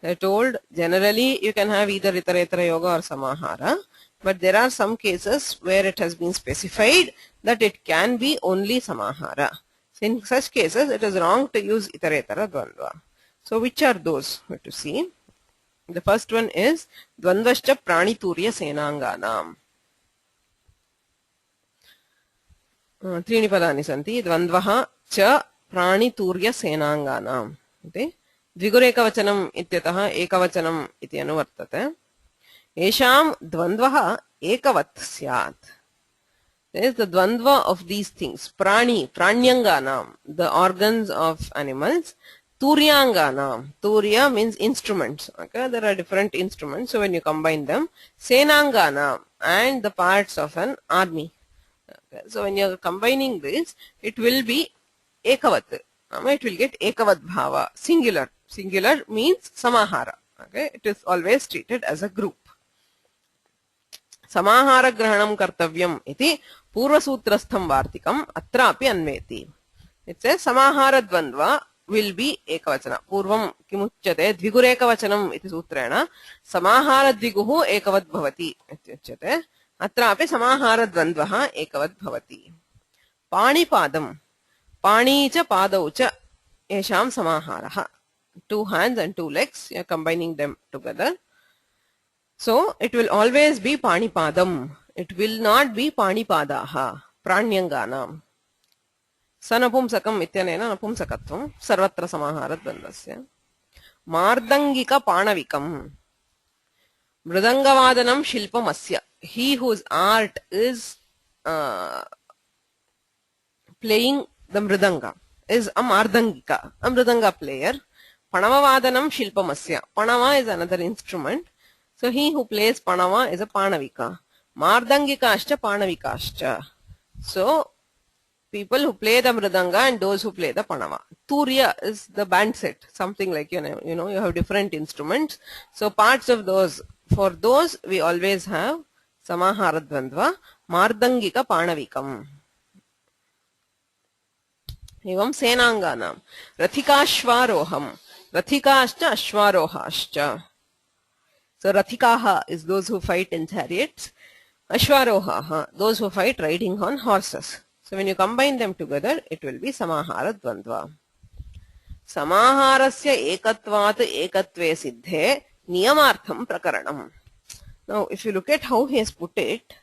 I told generally you can have either Itaretara Yoga or Samahara, but there are some cases where it has been specified that it can be only Samahara. So in such cases, it is wrong to use Itaretara Dvandva. So which are those? We have to see. The first one is Dvandvascha Praniturya Senanganam. त्रीणि पदानि सन्ति द्वन्द्वः च प्राणितूर्य सेनाङ्गानाम् इति द्विगुरेकवचनम् इत्यतः एकवचनम् इति अनुवर्तते येषां द्वन्द्वः एकवत् स्यात्. There is the dvandva of these things. Prani, pranyanganam, the organs of animals. Turyanganam. Turya means instruments. Okay, there are different instruments. So when you combine them, Senanganam, and the parts of an army. Okay, so when you are combining this, it will be Ekavat. It will get Ekavat Bhava. Singular. Singular means Samahara. Okay, it is always treated as a group. Samahara Grahanam Kartavyam iti Purvasutrastham Vartikam Atrapi Anveti. It says Samahara Dvandva will be Ekavachana. Purvam kimuchyate Dvigureka iti sutrena Samahara Dviguhu Ekavad Bhavati ityuchyate. Atrapi Samahara Dvandvaha Ekavad Bhavati. Panipadam. Pani cha padau cha esham samaharaha. 2 hands and 2 legs, you are combining them together. So it will always be panipadam. It will not be panipadaha. Pranyanganam. Sanapumsakam ityanena napumsakatvam sarvatra samahara dvandasya. Mardangika panavikam. Mridangavadanam shilpamasya. He whose art is playing the mridanga is a mardangika, a mridanga player. Panavavadanam shilpamasya. Panava is another instrument. So he who plays panava is a panavika. Mardangikascha panavikascha. So people who play the mridanga and those who play the panava. Turya is the band set, something like you have different instruments. So parts of those, for those we always have samahara dvandva, mardangika panavikam. Evam senanganam. Rathikashvaroham. Rathikascha ashvarohascha. So Rathikaha is those who fight in chariots. Ashvarohaha, those who fight riding on horses. So when you combine them together, it will be Samahara Dvandva. Samaharasya ekatvat ekatve siddhe niyamartham prakaranam. Now if you look at how he has put it,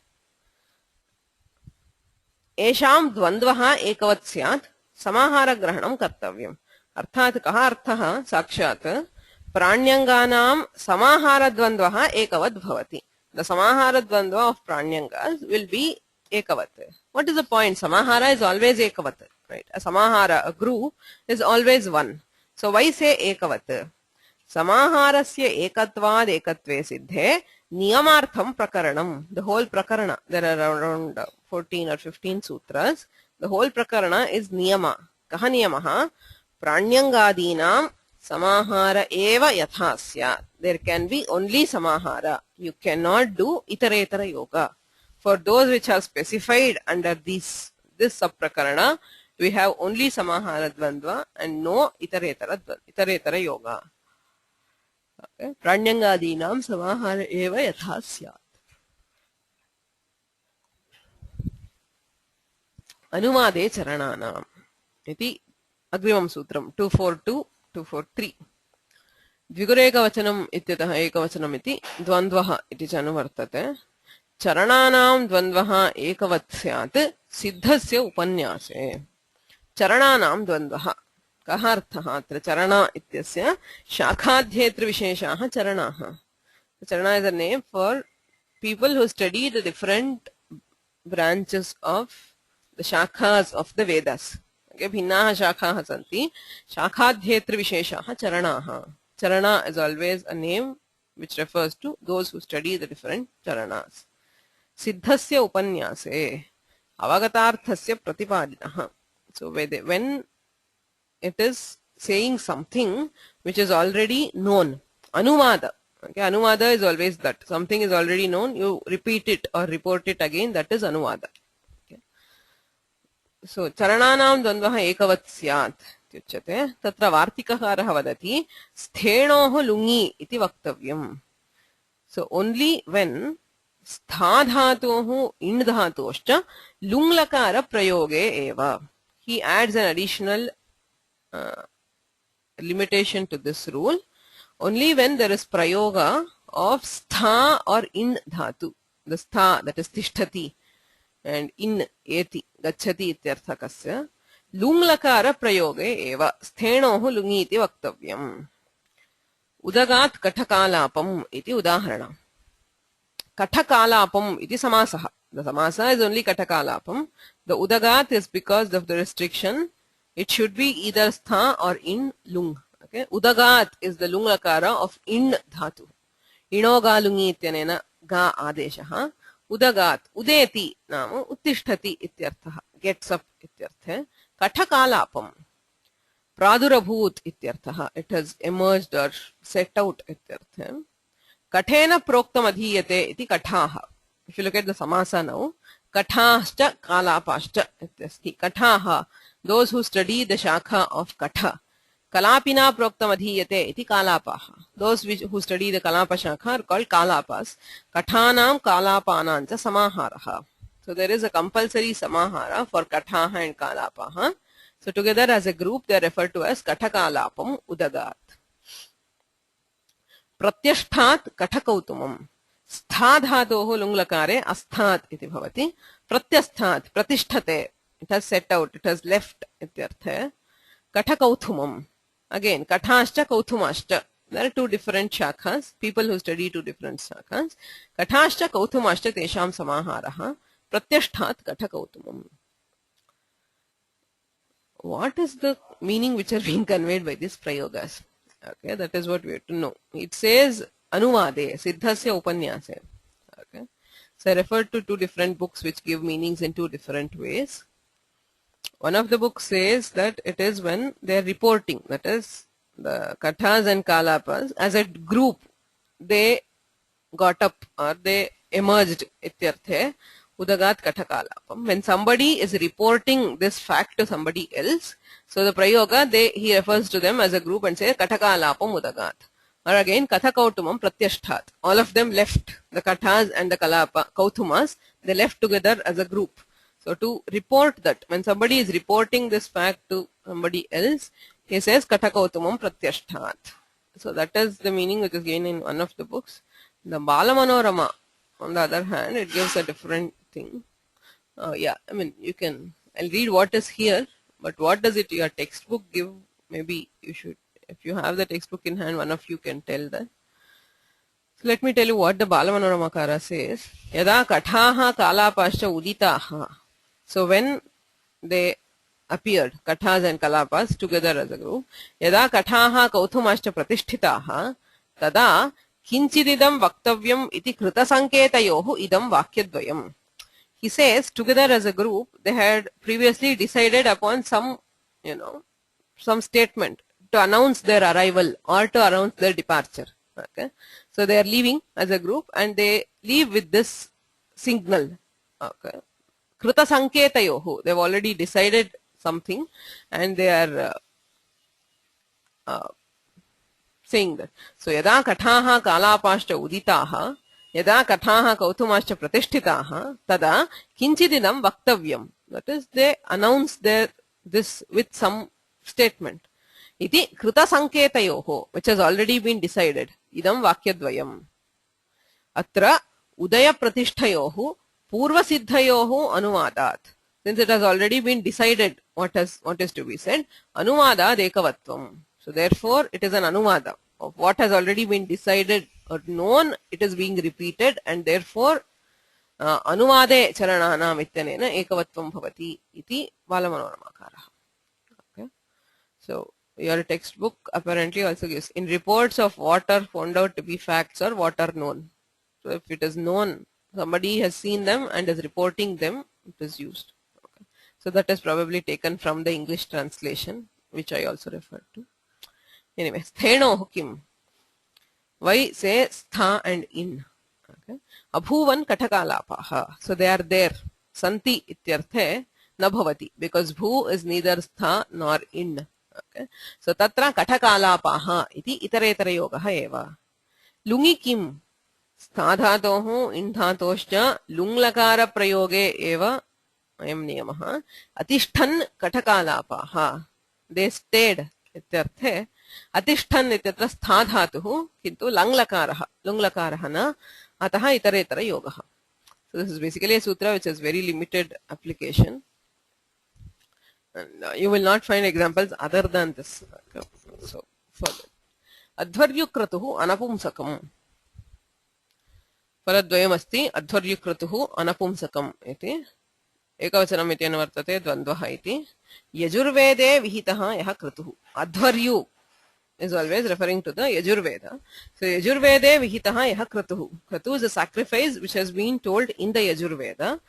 Esham Dvandvaha ekavat syat Samahara Grahanam Kartavyam. Arthat kaha arthaha sakshat Pranyanganam Samahara Dvandvaha ekavat bhavati. The Samahara Dvandva of Pranyangas will be ekavat. What is the point? Samahara is always ekavat, right? A Samahara, a group, is always one. So why say ekavat? Samaharasya ekatvad ekatve siddhe niyamartham prakaranam. The whole prakarana, there are around 14 or 15 sutras. The whole prakarana is niyama. Kaha niyamaha? Pranyangadinam samahara eva yathasya. There can be only samahara. You cannot do itaretara yoga. For those which are specified under this subprakarana, we have only samahara dvandva and no itaretara yoga. Okay. Pranyangadinam samahara eva yathasya. Anumade charananam. Iti agrimam sutram 242-243. Dvigureka ityatah ekavachanam iti dvandvaha iti chanuvartate. Charananam dvandvaha ekavat syat siddhasya upanyase. Charananam dvandvaha. Kaha arthaha atra charana ityasya shakhadhyetra visheshaha charanaha. Charana is a name for people who study the different branches of the shakhas of the Vedas. Okay, bhinnaha shakhaha santi. Shakhadhyetra visheshaha charanaha. Charana is always a name which refers to those who study the different charanas. Siddhasya upanyase. Avagatarthasya pratipadinaha. So when it is saying something which is already known, anumada. Okay, anumada is always that. Something is already known, you repeat it or report it again, that is anumada. Okay. So, charananam dvandvaha ekavat syat. Tyuchyate. Tatra vartikaharaha vadati sthenoho lungi iti vaktavyam. So, only when stha dhatohu ind dhatoscha lunglakara prayoge eva. He adds an additional limitation to this rule. Only when there is prayoga of stha or in dhatu. The stha, that is tishtati, and in eti, gacchati ityarthakasya. Lunglakara prayoge eva. Sthenoho lungi iti vaktavyam. Udagat kathakalapam iti udaharana. Kathakalapam iti samasaha. The samasa is only kathakalapam. The udagat is because of the restriction. It should be either stha or in lung. Okay, udagat is the lung lakara of in dhatu. Inogalungi ityanena ga adeshah. Udagat udeti namu uttishtati ityarthah, gets up ityarthe. Kathakalapam pradurabhut ityarthah, it has emerged or set out ityarthe. Kathena proktam adhiyate iti kathaha. If you look at the samasa now, kathascha kalapascha ityasti. Kathaha, those who study the shakha of katha. Kalapina proktam adhiyate iti kalapaha. Those who study the kalapa shakha are called kalapas. Kathanam kalapanancha samaharaha. So there is a compulsory samahara for kathaha and kalapaha. So together as a group they are referred to as kathakalapam udagat. प्रत्यष्ठात् कठकौतुमम् स्था धातोः लुङ्लकारे अस्থাत् इति भवति प्रत्यस्थात् प्रतिष्ठते it has set out, it has left इत्यर्थे कठकौतुमम् again कठाश्च कौतुमाश्च there are two different shakhas, people who study two different shakhas. कठाश्च कौतुमाश्च तेषां समाहारः प्रत्यष्ठात् कठकौतुमम्. What is the meaning which are being conveyed by these prayogas? Okay, that is what we have to know. It says Anuvade, Siddhasya Upanyase. Okay, so I referred to two different books which give meanings in two different ways. One of the books says that it is when they are reporting, that is the Kathas and Kalapas, as a group, they got up or they emerged, ityarthe, Udagat Kathakalapam. When somebody is reporting this fact to somebody else, so the Prayoga, he refers to them as a group and says Kathakalapam Udagat. Or again, Kathakautumam Pratyashthat. All of them left, the Kathas and the Kautumas, they left together as a group. So to report that, when somebody is reporting this fact to somebody else, he says Kathakautumam Pratyashthat. So that is the meaning which is given in one of the books. The Balamanorama, on the other hand, it gives a different thing. Yeah, I mean, you can, I'll read what is here, but what does it, your textbook give? Maybe you should, if you have the textbook in hand, one of you can tell that. So let me tell you what the Balamanoramakara says. Yada kathaha kalapascha uditaha. So when they appeared, kathas and kalapas together as a group, yada kathaha kautumascha pratisthitaha, tada kinchididam vaktavyam iti krita sanketayohu idam vakyadvayam. He says, together as a group, they had previously decided upon some, some statement to announce their arrival or to announce their departure. Okay, so they are leaving as a group and they leave with this signal. Okay, krita sanketayohu. They've already decided something and they are saying that. So yada kathaha kalapascha uditaha, yada kathaha kautumascha pratisthitaha, tada kinchidinam vaktavyam. That is, they announce this with some statement. Iti krita sanketayoho, which has already been decided. Idam vakyadvayam. Atra udaya pratishtayohu purva siddhayohu anuvadat. Since it has already been decided what is to be said, anuvada ekavatvam. So therefore, it is an anuvada of what has already been decided or known. It is being repeated, and therefore, anuvade charananam ityanena ekavatvam bhavati iti Balamanoramakara. Okay, so your textbook apparently also gives in reports of what are found out to be facts or what are known. So if it is known, somebody has seen them and is reporting them, it is used. Okay, so that is probably taken from the English translation, which I also referred to. Anyway, stheno kim. Why say stha and in? Okay. Abhuvan kathakalapaha. So they are there. Santi ityarthe na bhavati. Because bhu is neither stha nor in. Okay. So tatra kathakalapaha iti itaretara yogaha eva. Lungi kim. Stha dhatohu in dhatoscha lunglakara prayoge eva ayam niyamaha. Atishtan kathakalapaha. They stayed ityarthe. Atishtan ityatra stha dhatuhu kintu lunglakaraha na ataha itaretara yogaha. So this is basically a sutra which has very limited application. And you will not find examples other than this. Okay. So further. Adhvaryukratuhu anapumsakam. Paradvayam asti adhvaryukratuhu anapumsakam iti. Ekavachanam iti anvartate dvandvaha iti. Yajurvede vihitaha yaha kratuhu. Adhvaryu is always referring to the Yajurveda. So Yajurvede vihitaha yaha kratuhu. Kratu is a sacrifice which has been told in the Yajurveda.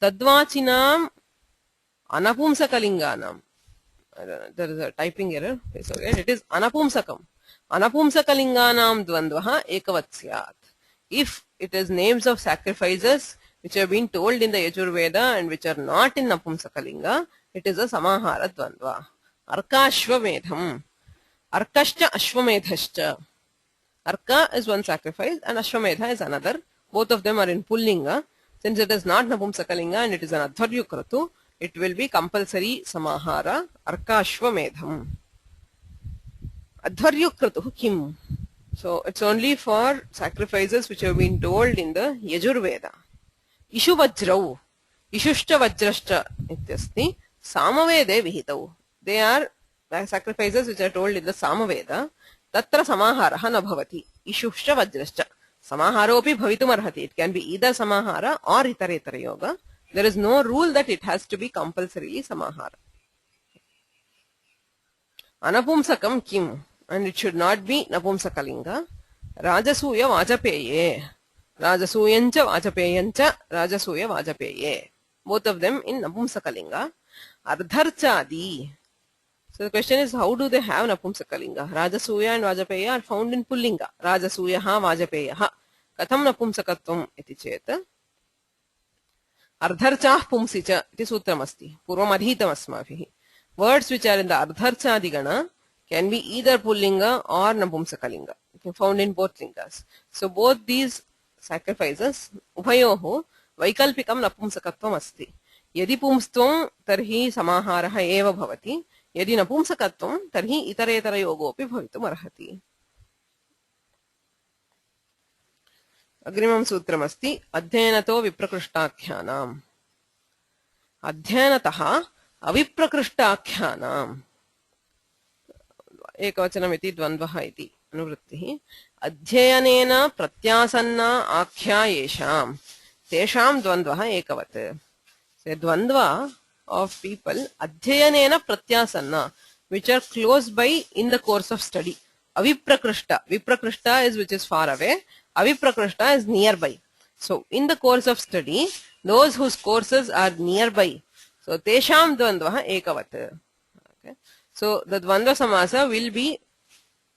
Tadvachinam anapumsakalinganam. There is a typing error. So it is anapumsakam. Anapumsakalinganam dvandvaha ekavatsyaat. If it is names of sacrifices which have been told in the Yajurveda and which are not in Napumsakalinga, it is a samahara dvandva. Arka ashvamedham. Arkashcha ashvamedhascha. Arka is one sacrifice and Ashwamedha is another. Both of them are in Pullinga. Since it is not Napumsakalinga and it is an Adharyukratu, it will be compulsory samahara. Arka ashvamedham. Adharyukratu kim. So it's only for sacrifices which have been told in the Yajurveda. Ishu vajrau. Ishushcha vajrashcha ityasti. Samavede vihitau. They are sacrifices which are told in the Samaveda. Tatra samaharaha na bhavati. Ishushcha vajrashcha. Samaharopi bhavitum arhati. It can be either samahara or itaretara yoga. There is no rule that it has to be compulsorily samahara. Anapumsakam kim. And it should not be Napumsakalinga. Rajasuya Vajapeye. Rajasuyancha Vajapeyancha Rajasuya Vajapeye. Both of them in Napumsakalinga. Ardharchadi. So the question is, how do they have Napumsakalinga? Rajasuya and Vajapeya are found in Pullinga. Rajasuyaha Vajapeyaha. Katham Napumsakatvam iti cheta. Ardharchah pumsicha iti sutramasti. Purvam adhitam asmavihi. Words which are in the Ardharchadi gana can be either Pullinga or Napumsakalinga. Found in both lingas. So both these sacrifices, Ubhayoho, Vaikalpikam Napumsakatvam asti. Yadi pumstvam tarhi samaharaha eva bhavati. Yadi Napumsakatvam tarhi itaretara yogopi bhavitum arhati. Agrimam sutram asti. Adhyanato viprakrishtakhyanam. Adhyanataha aviprakrishtakhyanam. एकवचनमिति द्वन्द्वः इति अनुवृत्तिः अध्ययनेन प्रत्यासन्ना आख्या येषाम् तेषाम् द्वन्द्वः एकवत्. So द्वन्द्वा of people अध्ययनेन प्रत्यासन्ना which are close by in the course of study. Aviprakrishta. Viprakrishta is which is far away. Aviprakrishta is nearby. So in the course of study, those whose courses are nearby. So tesham dvandvah ekavat. Okay. So the dvandva samasa will be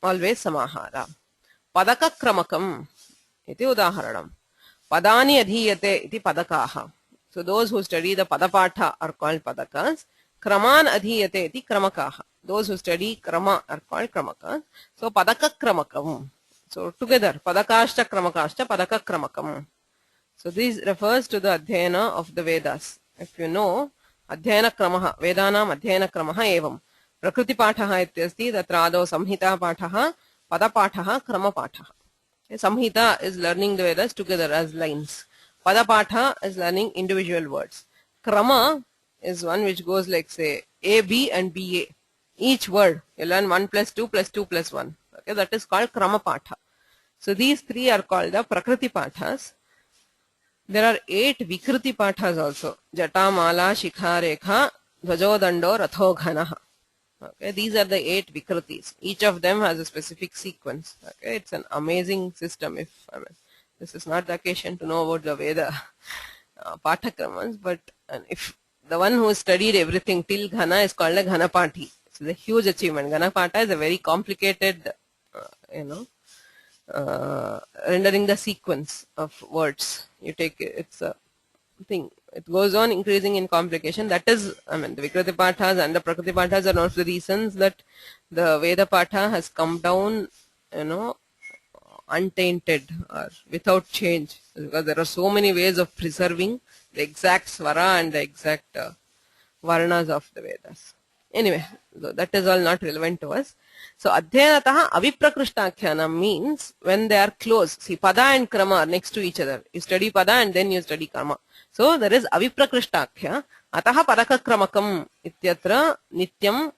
always samahara. Padaka kramakam iti udaharanam. Padani adhiyate iti padakaha. So those who study the padapatha are called padakas. Kraman adhiyate iti kramakaha. Those who study krama are called kramakas. So padaka kramakam. So together padakashcha kramakashcha padaka kramakam. So this refers to the adhyana of the Vedas. If you know, adhyana kramaha, Vedanam adhyana kramaha evam. Prakriti pathaha ityasti, tatrado samhita pathaha, pada pathaha, krama pathaha. Samhita is learning the Vedas together as lines. Pada patha is learning individual words. Krama is one which goes like say A, B and B, A. Each word, you learn 1 plus 2 plus 2 plus 1. Okay, that is called krama patha. So these three are called the Prakriti pathas. There are 8 Vikriti pathas also. Jata, Mala, Shikha, Rekha, Dhvajodando, Ratho, Ghanaha. Okay, these are the 8 Vikritis. Each of them has a specific sequence. Okay, it's an amazing system. This is not the occasion to know about the Veda Pathakramas, but if the one who studied everything till Ghana is called a Ghanapati. It's a huge achievement. Ghanapatha is a very complicated, rendering the sequence of words. You take it's a thing. It goes on increasing in complication. That is, the Vikriti Pathas and the Prakriti Pathas are one of the reasons that the Veda Patha has come down, untainted or without change. Because there are so many ways of preserving the exact swara and the exact varnas of the Vedas. Anyway, so that is all not relevant to us. So adhyanataha aviprakrishtakhyanam means when they are close. See, pada and krama are next to each other. You study pada and then you study krama. So there is aviprakrishtakhya. Ataha padaka kramakam ityatra nityam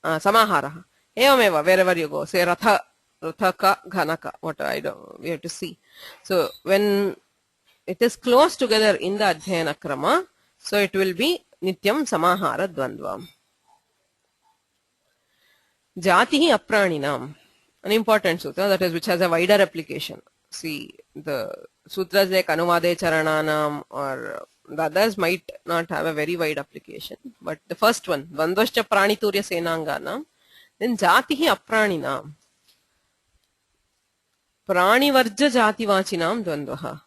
samaharaha. Evameva, wherever you go. Say rathaka, ghanaka. What we have to see. So when it is close together in the adhyana krama, so it will be nityam samahara dvandvam. Jatihi apraninaam. An important sutra, that is, which has a wider application. See, the sutras like Anuvade Charananam or the others might not have a very wide application. But the first one, Dvandvascha Praniturya Senanganam, then Jatihi Apraninam. Pranivarja Jativachinam Dvandvaha.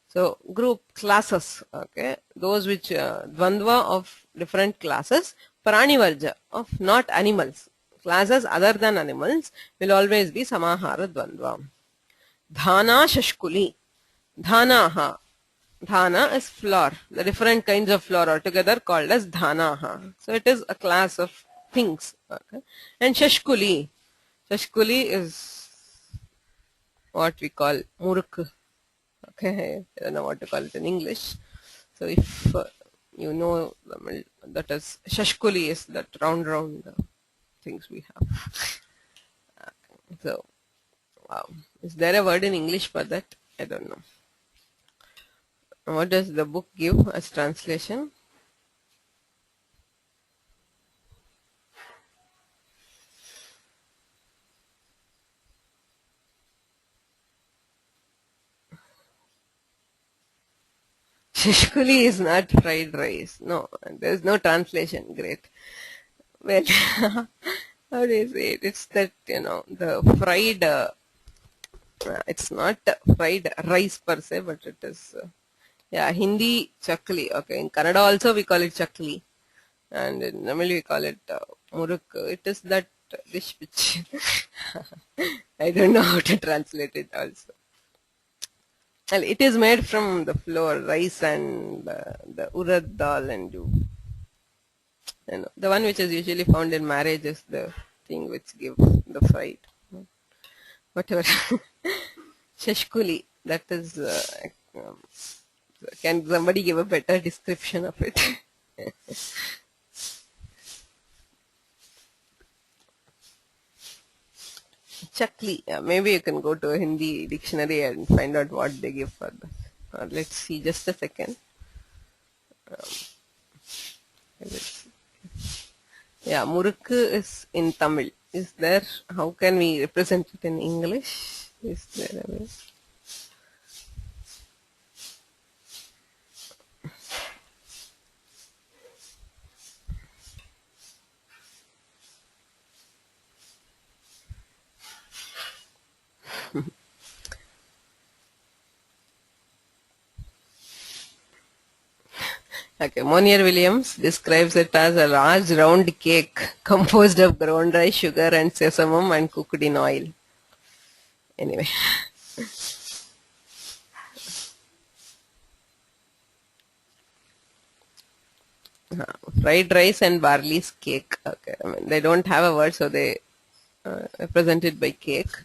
So, group classes, okay, those which Dvandva of different classes, Pranivarja of not animals. Classes other than animals will always be Samahara Dvandva. Dhana Shashkuli. Dhanaha. Dhana is flour. The different kinds of flour are together called as Dhanaha. So it is a class of things. Okay. And Shashkuli. Shashkuli is what we call Muruk. Okay. I don't know what to call it in English. So if you know, that is Shashkuli is that round things we have. So, wow. Is there a word in English for that? I don't know. What does the book give as translation? Shishkuli is not fried rice. No, there is no translation. Great. Well, how do you say it? It's that, the fried, it's not fried rice per se, but it is, Hindi chakli. Okay, in Kannada also we call it chakli. And in Tamil we call it muruk. It is that dish which I don't know how to translate it also. Well, it is made from the flour, rice and the urad dal and the one which is usually found in marriage is the thing which gives the fried. Whatever. Shashkuli, that is, can somebody give a better description of it? Chakli. Yeah, maybe you can go to a Hindi dictionary and find out what they give for that. Let's see, just a second. Yeah, Murukku is in Tamil. Is there, how can we represent it in English? Is there a way? Okay, Monier Williams describes it as a large round cake composed of ground rice, sugar and sesame and cooked in oil. Anyway. Fried rice and barley's cake. Okay, I mean, they don't have a word, so they represent it by cake.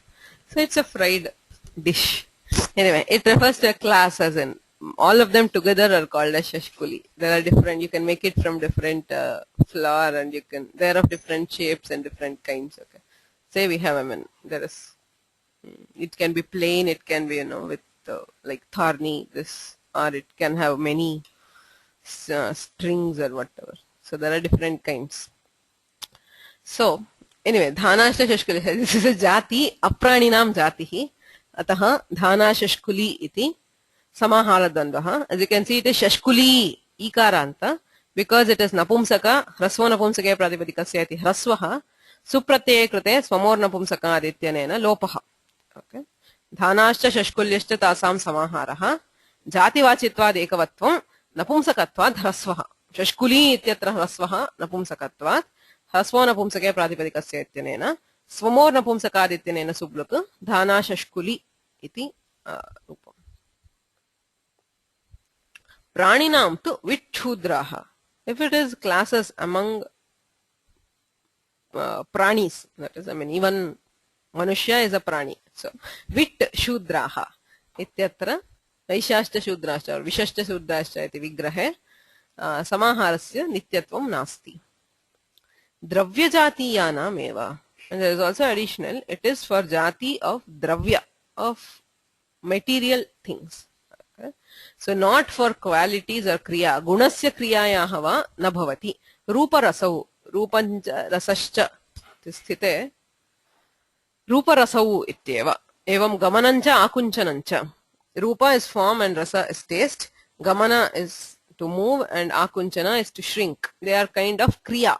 So it's a fried dish. Anyway, it refers to a class, as in all of them together are called as shashkuli. There are different, you can make it from different flour, and they're of different shapes and different kinds. Okay. Say we have, I mean, there is, it can be plain, it can be, with like thorny, or it can have many strings or whatever. So there are different kinds. So anyway, dhanashta shashkuli, this is a jati, apraninam jatihi, ataha dhanashashkuli iti samahara dvandvaha. As you can see, it is shashkuli ikaranta, because it is napumsaka, hrasva napumsake pratipadikasya iti hrasvaha, supratyaya krute swamor napumsaka adityanena lopaha. Okay. Dhanashta shashkulyashta tasam samaharaha, jativachitvad ekavatvam, napumsakatvad hrasvaha. Shashkuli ityatra hrasvaha napumsakatvad, hrasvo napumsake pratipadikasya ityanena, swamor napumsakadityanena sublup, dhana shashkuli iti rupam. Praninam tu vitchudraha. If it is classes among pranis, that is, I mean, even Manushya is a prani. So, vit shudraha ityatra vaishashta shudrashta or vishashta shudrashta iti vigrahe samaharasya nityatvam nasti. Dravya jatiyanam eva. And there is also additional, it is for jati of dravya, of material things. Okay. So, not for qualities or kriya. Gunasya kriyayaha va na bhavati. Rupa rasau, rupancha rasascha sthite रूपरसौ इत्येव. एवं गमनञ्च आकुञ्चनञ्च. Rupa is form and rasa is taste. Gamana is to move and akunchana is to shrink. They are kind of kriya.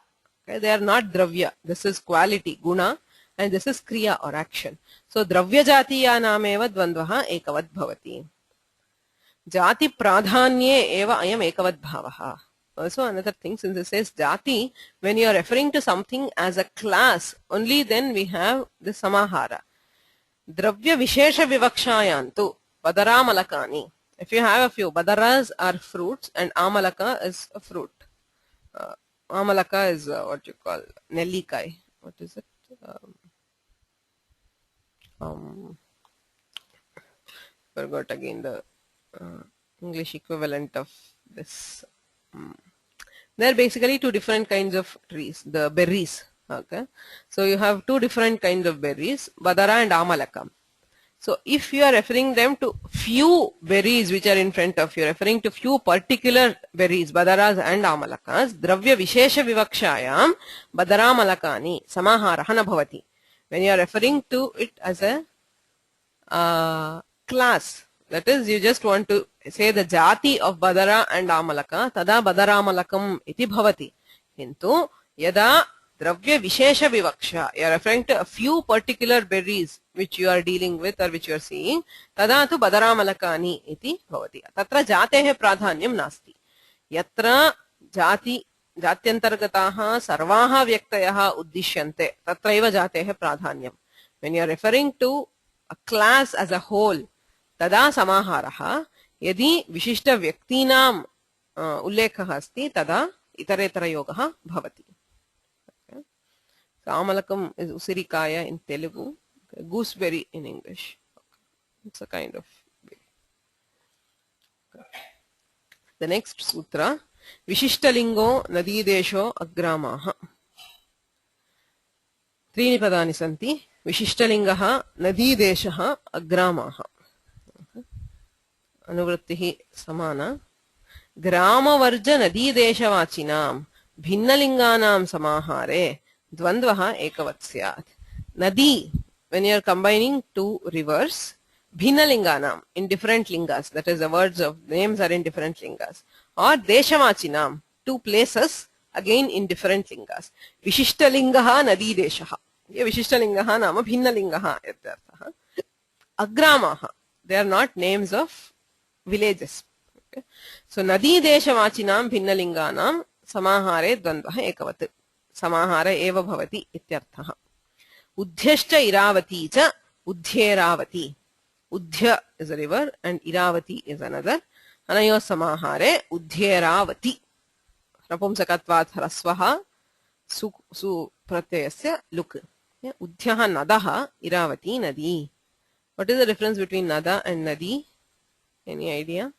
Okay? They are not dravya. This is quality, guna, and this is kriya or action. So dravya jatiya nameva dvandvaha ekavad bhavati. Jati pradhanye eva ayam ekavad bhavaha. Also another thing, since it says jati, when you are referring to something as a class, only then we have the samahara. Dravya vishesha vivakshayantu badaramalakani. If you have a few, badaras are fruits and amalaka is a fruit. Amalaka is what you call nellikai. What is it? Forgot again the English equivalent of this. There are basically two different kinds of trees, the berries. Okay, so you have two different kinds of berries, badara and amalaka. So if you are referring them to few berries which are in front of you, referring to few particular berries, badaras and amalakas, dravya vishesha vivakshayam badaramalakani samaharaha na bhavati. When you are referring to it as a class, that is, you just want to say the jati of badara and amalaka, tada badaramalakam iti bhavati. Kintu yada dravya vishesha vivaksha, you are referring to a few particular berries which you are dealing with or which you are seeing, tada tu badaramalakani iti bhavati. Tatra jatehe pradhanyam nasti. Yatra jati jatyantargataha sarvaha vyaktayaha uddishyante tatraiva jatehe pradhanyam. When you are referring to a class as a whole, tada samaharaha. Yadi vishishta vyaktinam ullekha asti, tada itaretara yogaha bhavati. So amalakam is usirikaya in Telugu, gooseberry in English. It's a kind of berry. The next sutra, Vishishtalingo nadidesho agramaha. Trini padani santi. Vishishtalingaha nadideshaha agramaha. Anuvrittihi samana. Gramavarja nadideshavachinam bhinnalinganam samahare dvandvaha ekavat syat. Nadi, when you are combining two rivers, bhinnalinganam, in different lingas, that is the words of names are in different lingas, or deshavachinam, two places, again in different lingas. Vishishtalingaha nadi deshaha. Vishishtalingaha nama bhinnalingaha ityarthaha. Agramaha, they are not names of villages. Okay? So nadi deshavachinam bhinnalinganam samahare dvandvaha ekavat. Samahara eva bhavati ityarthaha. Udhyashcha iravati cha udhyeravati. Udhya is a river and iravati is another. Anayo samahare udhyeravati. Napumsakatvat hrasvaha su pratyayasya luk. Udhyaha nadaha iravati nadi. What is the difference between nada and nadi? Any idea?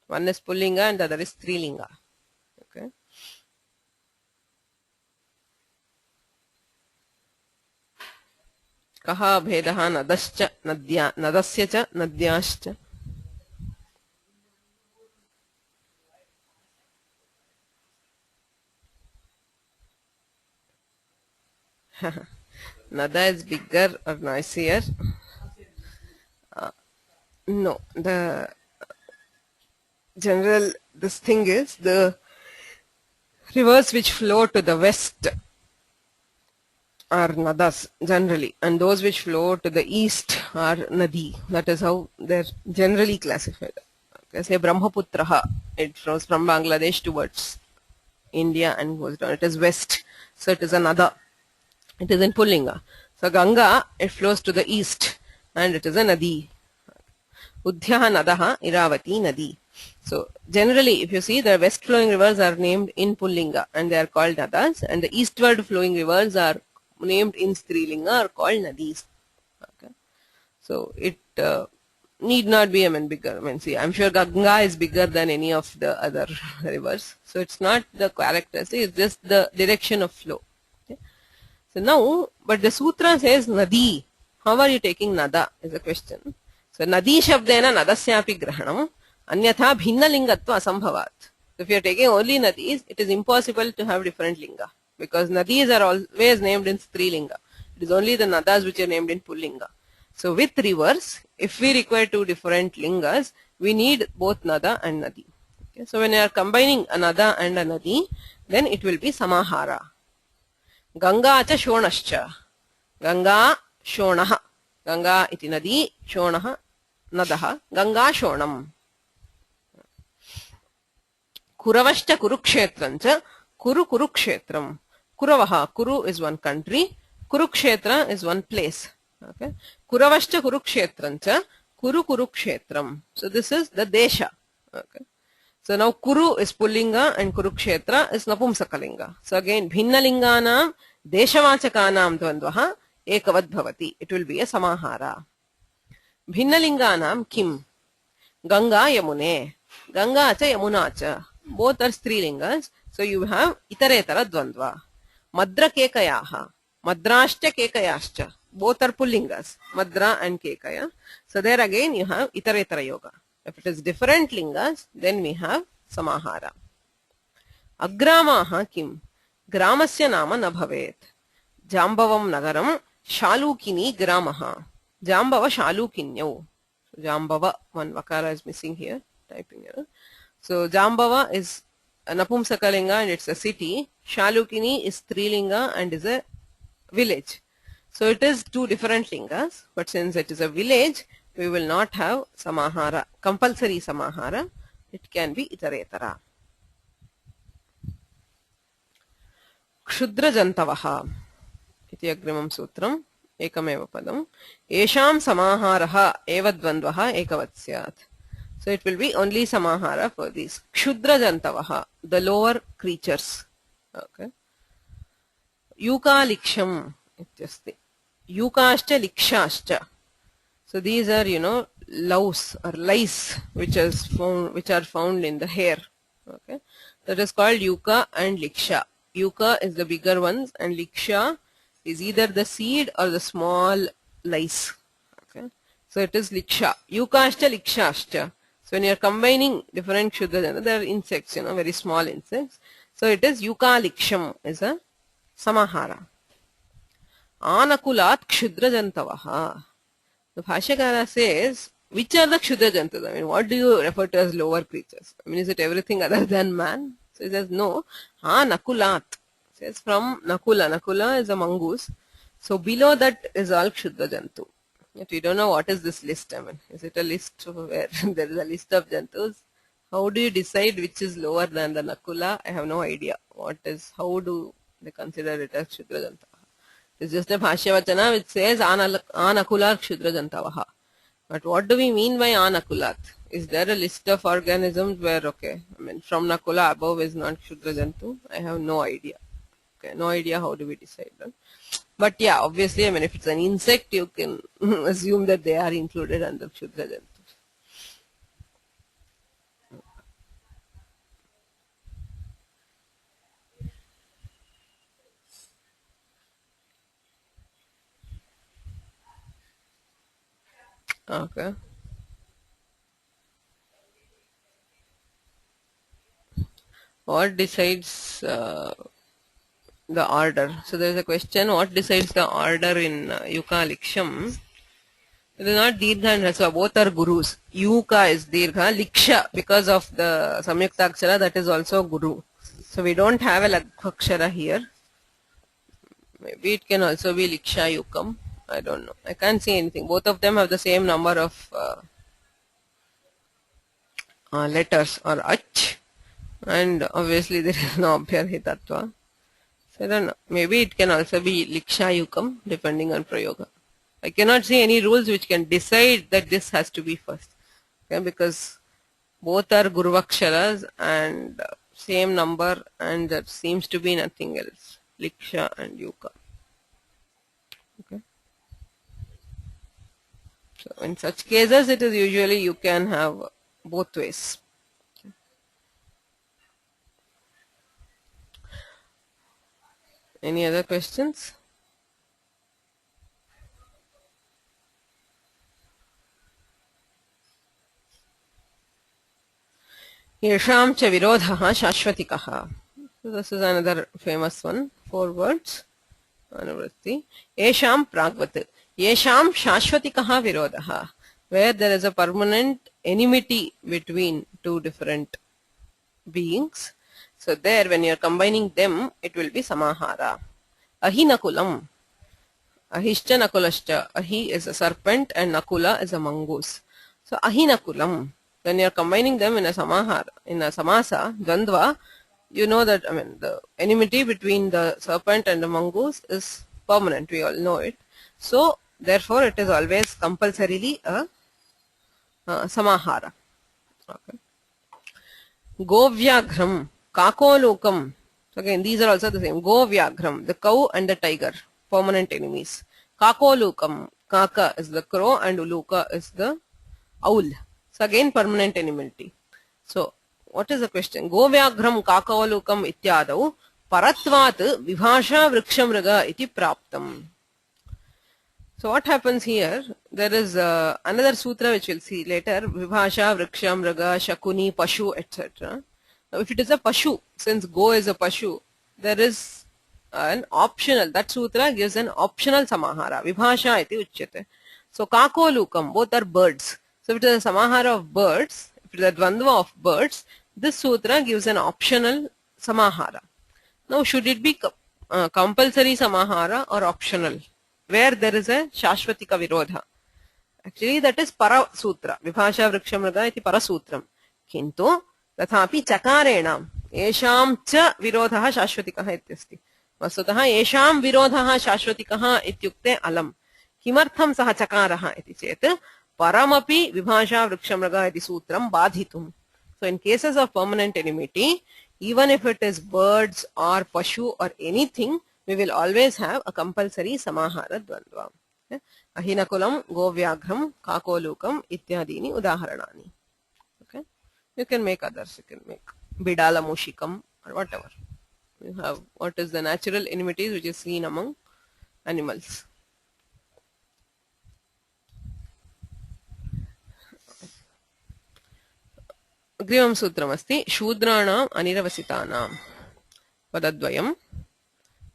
One is pullinga and the other is strilinga. Okay. Kaha bhedaha nadascha nadya nadasya cha nadyascha. Nada is bigger or noisier. No, the general this thing is the rivers which flow to the west are nadas generally, and those which flow to the east are nadi. That is how they're generally classified. Okay, say Brahmaputraha, it flows from Bangladesh towards India and goes down. It is west, so it is a nada. It is in Pullinga. So Ganga, it flows to the east and it is a nadi. Udhyaha nadaha iravati nadi. So generally, if you see, the west flowing rivers are named in Pullinga and they are called nadas, and the eastward flowing rivers are named in Strilinga or called nadis. Okay. So it need not be bigger. See, I'm sure Ganga is bigger than any of the other rivers. So it's not the characteristic, it's just the direction of flow. Okay. So now, but the sutra says nadi. How are you taking nada is a question. So nadi shabdena nadasyapi grahanam anyatha bhinna lingatva asambhavat. So if you are taking only nadis, it is impossible to have different linga, because nadis are always named in Strilinga. It is only the nadas which are named in pullinga. So with rivers, if we require two different lingas, we need both nada and nadi. Okay? So when you are combining a nada and a nadi, then it will be samahara. Ganga cha shonascha. Ganga shonaha. Ganga iti nadi, shonaha nadaha. Ganga shonam. Kuravashcha kurukshetrancha kuru kurukshetram. Kuravaha, Kuru is one country, Kurukshetra is one place. Okay. Kuravashcha kurukshetrancha kuru kurukshetram. So this is the desha. Okay. So now Kuru is pullinga and Kurukshetra is napumsakalinga. So again bhinnalinganam deshavachakanam dvandvaha ekavad bhavati. It will be a samahara. Bhinnalinganam kim? Ganga Yamune. Ganga cha Yamuna cha. Both are strilingas. So you have itaretara dvandva. Madra kekayaha. Madrashcha kekayascha. Both are pullingas. Madra and kekaya. So there again you have itaretara yoga. If it is different lingas, then we have samahara. Agramaha kim? Gramasya nama na bhavet. Jambavam nagaram shalukini gramaha. Jambava shalukinyau. So Jambava, one vakara is missing here. Typing error. So Jambava is a napumsakalinga and it's a city. Shalukini is strilinga and is a village. So it is two different lingas, but since it is a village, we will not have samahara, compulsory samahara. It can be itaretara. Kshudra jantavaha iti agrimam sutram ekameva padam esham samaharaha eva dvandvaha ekavat syat. So it will be only samahara for these. Kshudra jantavaha, the lower creatures. Okay. Yuka liksham ityasti. Yukascha likshascha. So these are, louse or lice which are found in the hair. Okay. That is called yuka and liksha. Yuka is the bigger ones and liksha is either the seed or the small lice. Okay. So it is liksha. Yukascha likshascha. So when you are combining different kshudra, there are insects, very small insects. So it is yuka liksham is a samahara. Anakulat kshudra jantavaha. The Bhashyakara says, which are the kshudra jantas? I mean, what do you refer to as lower creatures? I mean, is it everything other than man? So he says, no. Nakulat. Says from Nakula. Nakula is a mongoose. So below that is all kshudra jantu. Yet we don't know what is this list. I mean, is it a list where there is a list of jantus? How do you decide which is lower than the Nakula? I have no idea. How do they consider it as kshudra janta? It's just a Bhashyavachana which says Anakular Kshudra Jantavaha. But what do we mean by Anakulat? Is there a list of organisms where, from Nakula above is not Kshudra Jantu? I have no idea. Okay, no idea how do we decide that. But yeah, obviously, if it's an insect, you can assume that they are included under Kshudra Jantu. Okay. What decides the order? So there is a question, what decides the order in Yuka Liksham? It is not Dirgha and Hasva, both are gurus. Yuka is Dirgha, Liksha, because of the Samyukta Akshara, that is also guru. So we don't have a Lagha here. Maybe it can also be Liksha Yukam. I don't know. I can't see anything. Both of them have the same number of letters or ach. And obviously there is no Abhyarhi Tattva. So I don't know. Maybe it can also be Liksha Yukam depending on Prayoga. I cannot see any rules which can decide that this has to be first. Okay, because both are Guruvaksharas and same number and there seems to be nothing else. Liksha and Yuka. Okay. So in such cases it is usually you can have both ways. Okay. Any other questions? Yesham cha virodhaha shashvatikaha. So this is another famous one. 4 words. Anuvritti. Yesham pragvat. Yesham shashvatikah virodha. Where there is a permanent enmity between two different beings. So there, when you are combining them, it will be samahara. Ahinakulam. Ahishcha nakulascha. Ahi is a serpent and nakula is a mongoose. So ahinakulam. When you are combining them in a samahara, in a samasa, dvandva, you know that, I mean, the enmity between the serpent and the mongoose is permanent. We all know it. So therefore, it is always compulsorily a samahara. Okay. Govyaghram, kakolokam. So again, these are also the same. Govyaghram, the cow and the tiger, permanent enemies. Kakolokam, kaka is the crow and uluka is the owl. So again, permanent enmity. So what is the question? Govyaghram kakolokam ityadau paratvat vibhasha vrikshamraga iti praptam. So what happens here? There is another sutra which we'll see later. Vibhasha, Vriksham, Raga, Shakuni, Pashu, etc. Now if it is a Pashu, since Go is a Pashu, there is an optional, that sutra gives an optional samahara. Vibhasha iti uchyate. So Kakolukam, both are birds. So if it is a samahara of birds, if it is a dvandva of birds, this sutra gives an optional samahara. Now should it be compulsory samahara or optional? Where there is a shashvatika virodha. Actually that is para sutra. Vibhasha vrikshamraga iti para sutram. Kintu tathapi chakarena esham cha virodha shashvatikah ityasti. Vastutah esham virodha shashvatikah ityukte alam. Kimartham sah chakaraha iti chet paramapi vibhasha vrikshamraga iti sutram badhitum. So in cases of permanent enmity, even if it is birds or pashu or anything, we will always have a compulsory samahara dvandva. Okay? Ahinakulam, govyaghram, kakolukam, ityadini udaharanani. Okay? You can make others. You can make bidala mushikam or whatever. You have what is the natural enmities which is seen among animals. Agrivam sutram asti shudranam aniravasitanam padadvayam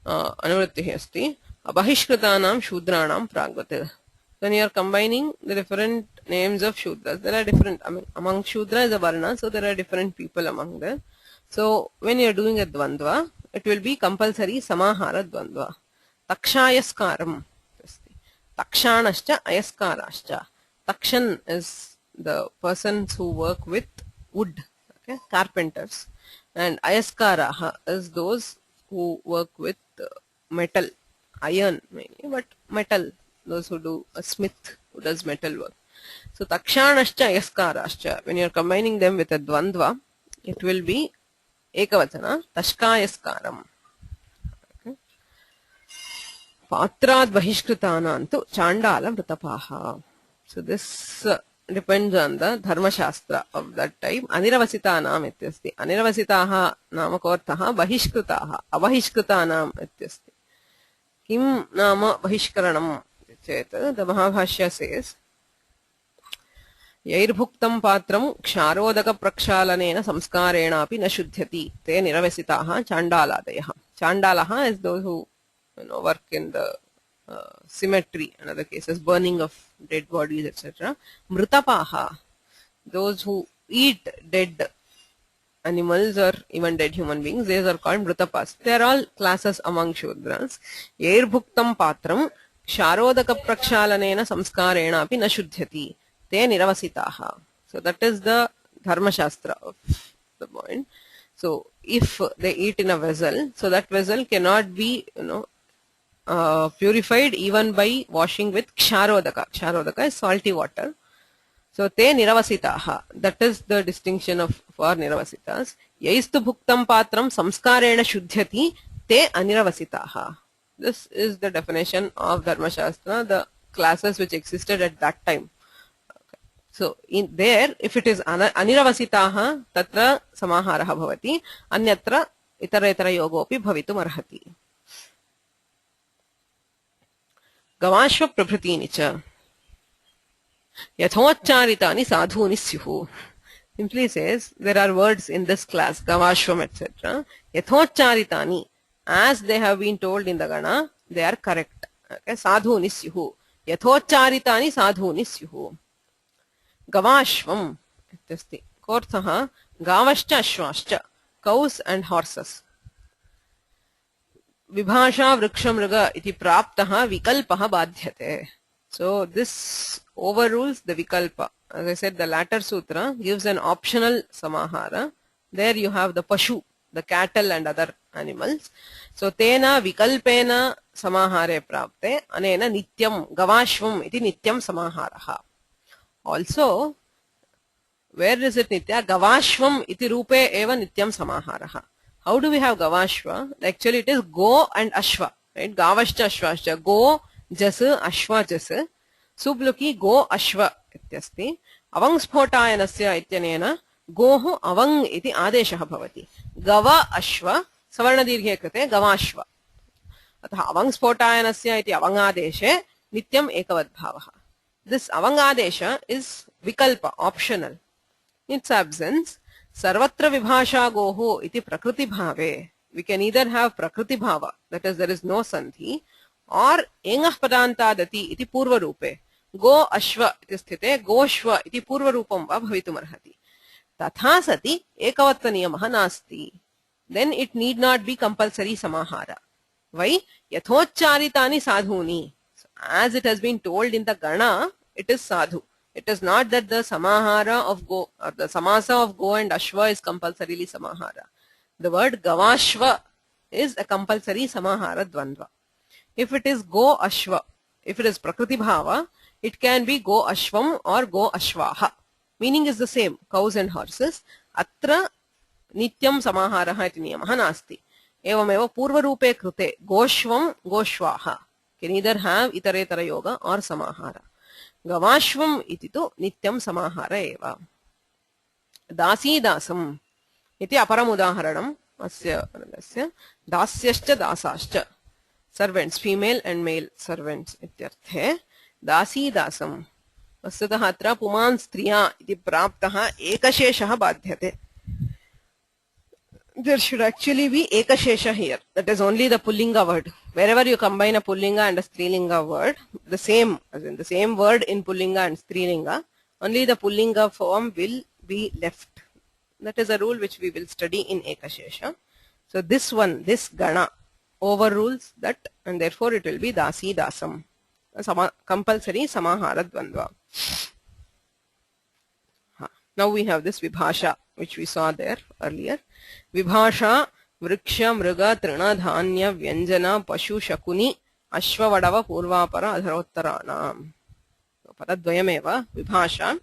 anuvrittihi asti abahishkritanam shudranam pragvat. When you are combining the different names of shudras, there are different, I mean, among shudra is a varna, so there are different people among them. So when you are doing a dvandva, it will be compulsory samahara dvandva. Takshayaskaram. Takshanascha ayaskarascha. Takshan is the persons who work with wood, okay, carpenters, and ayaskaraha is those who work with metal, iron mainly, but metal, those who do, a smith who does metal work. So takshanascha ayaskarascha, when you are combining them with a dvandva, it will be ekavachana, tashkayaskaram. Okay. Patrad bahishkritanantu chandala vritapaha. So this depends on the dharma shastra of that time. Aniravasitanam ityasti. Aniravasitaha namakorthaha bahishkritaha. Abahishkritanam ityasti. Kim nama bahishkaranam chet. The Mahabhashya says, Yairbhuktam patram ksharodaka prakshalanena samskarena api na shuddhyati. Te niravasitaha chandaladayaha. Chandalaha is those who work in the cemetery, in other cases, burning of dead bodies, etc. Mritapaha, those who eat dead animals or even dead human beings, these are called mritapas. They are all classes among shudras. Yairbhuktam patram ksharodaka prakshalanena samskarena api na shuddhyati. Te niravasitaha. So that is the dharma shastra of the point. So if they eat in a vessel, so that vessel cannot be, purified even by washing with ksharodaka. Ksharodaka is salty water. So te niravasitaha. That is the distinction for niravasitas. Yaistu bhuktam patram samskarena shuddhyati te aniravasitaha. This is the definition of Dharma Shastra, the classes which existed at that time. Okay. So in there, if it is aniravasitaha, tatra samaharaha bhavati, anyatra itara yogopi bhavitum arhati. Gavashva prabhritini cha yathocharitani sadhuni syuhu. Simply says there are words in this class, Gavashvam, etc. Yathocharitani, as they have been told in the Gana, they are correct. Okay, sadhuni syuhu. Yathocharitani sadhuni syuhu. Gavashvam ityasti. Korthaha gavascha ashvascha. Cows and horses. Vibhasha vrikshamruga iti praptaha vikalpaha badhyate. So this overrules the vikalpa. As I said, the latter sutra gives an optional samahara. There you have the pashu, the cattle and other animals. So tena vikalpena samahare prapte anena nityam gavashvam iti nityam samaharaha. Also, where is it nitya? Gavashvam iti rupe eva nityam samaharaha. How do we have gavashva? Actually it is go and ashva, right? Gavashcha ashvascha. Go jas ashva jas. Subluki go ashva ityasti. Avang sphotayanasya ityanena gohu avang iti adeshah bhavati. Gava ashva savarna dirghe krite gavashva. Atha avang sphotayanasya iti avangadeshe nityam ekavad bhavaha. This avangadesha is vikalpa, optional. In its absence, sarvatra vibhasha goho iti prakriti bhave. We can either have prakriti bhava, that is there is no sandhi, or engah padanta dati iti purva rupe. Go ashva iti sthite goshva iti purva rupam va bhavitum arhati. Tatha sati ekavatta niyamah nasti. Then it need not be compulsory samahara. Why? Yathocharitani sadhuni. So, as it has been told in the Gana, it is sadhu. It is not that the samahara of go or the samasa of go and ashva is compulsorily samahara. The word gavashva is a compulsory samahara dvandva. If it is go ashva, if it is prakriti bhava, it can be go ashvam or go ashvaha. Meaning is the same, cows and horses. Atra nityam samaharaha iti niyamah nasti. Evameva purva rupe krute goshvam goshvaha. Can either have itaretara yoga or samahara. Gavashvam iti tu nityam samahara eva. Dasi dasam iti aparam udaharanam asya vargasya. Dasyascha dasascha. Servants, female and male servants ityarthe. Dasi dasam. Vastutah atra puman striya iti praptaha ekasheshaha badhyate. There should actually be ekashesha here. That is only the pullinga word. Wherever you combine a pullinga and a strilinga word, the same, as in the same word in pullinga and strilinga, only the pullinga form will be left. That is a rule which we will study in ekashesha. So this one, this gana, overrules that, and therefore it will be dasi dasam. Compulsory samahara dvandva. Now we have this vibhasha, which we saw there earlier. Vibhasha vriksha mriga trina dhanya vyanjana pashu shakuni ashva vadava purvapara adharottarana. Padadvayameva vibhasha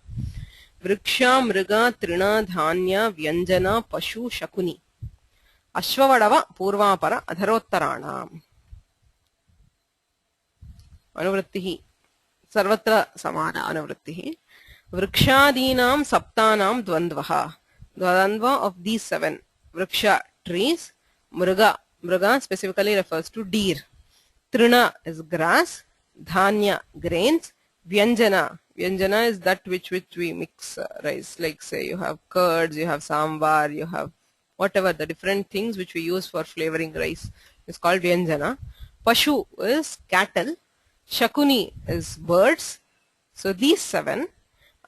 vriksha mriga trina dhanya vyanjana pashu shakuni ashva vadava purvapara adharottarana. Anuvrittihi sarvatra samana anuvrittihi. Vrikshadinam saptanam dvandvaha. Dvandva of these seven. Vriksha, trees. Mriga, mriga specifically refers to deer. Trina is grass. Dhanya, grains. Vyanjana, vyanjana is that which we mix rice. Like say you have curds, you have sambar, you have whatever the different things which we use for flavoring rice is called vyanjana. Pashu is cattle. Shakuni is birds. So these seven.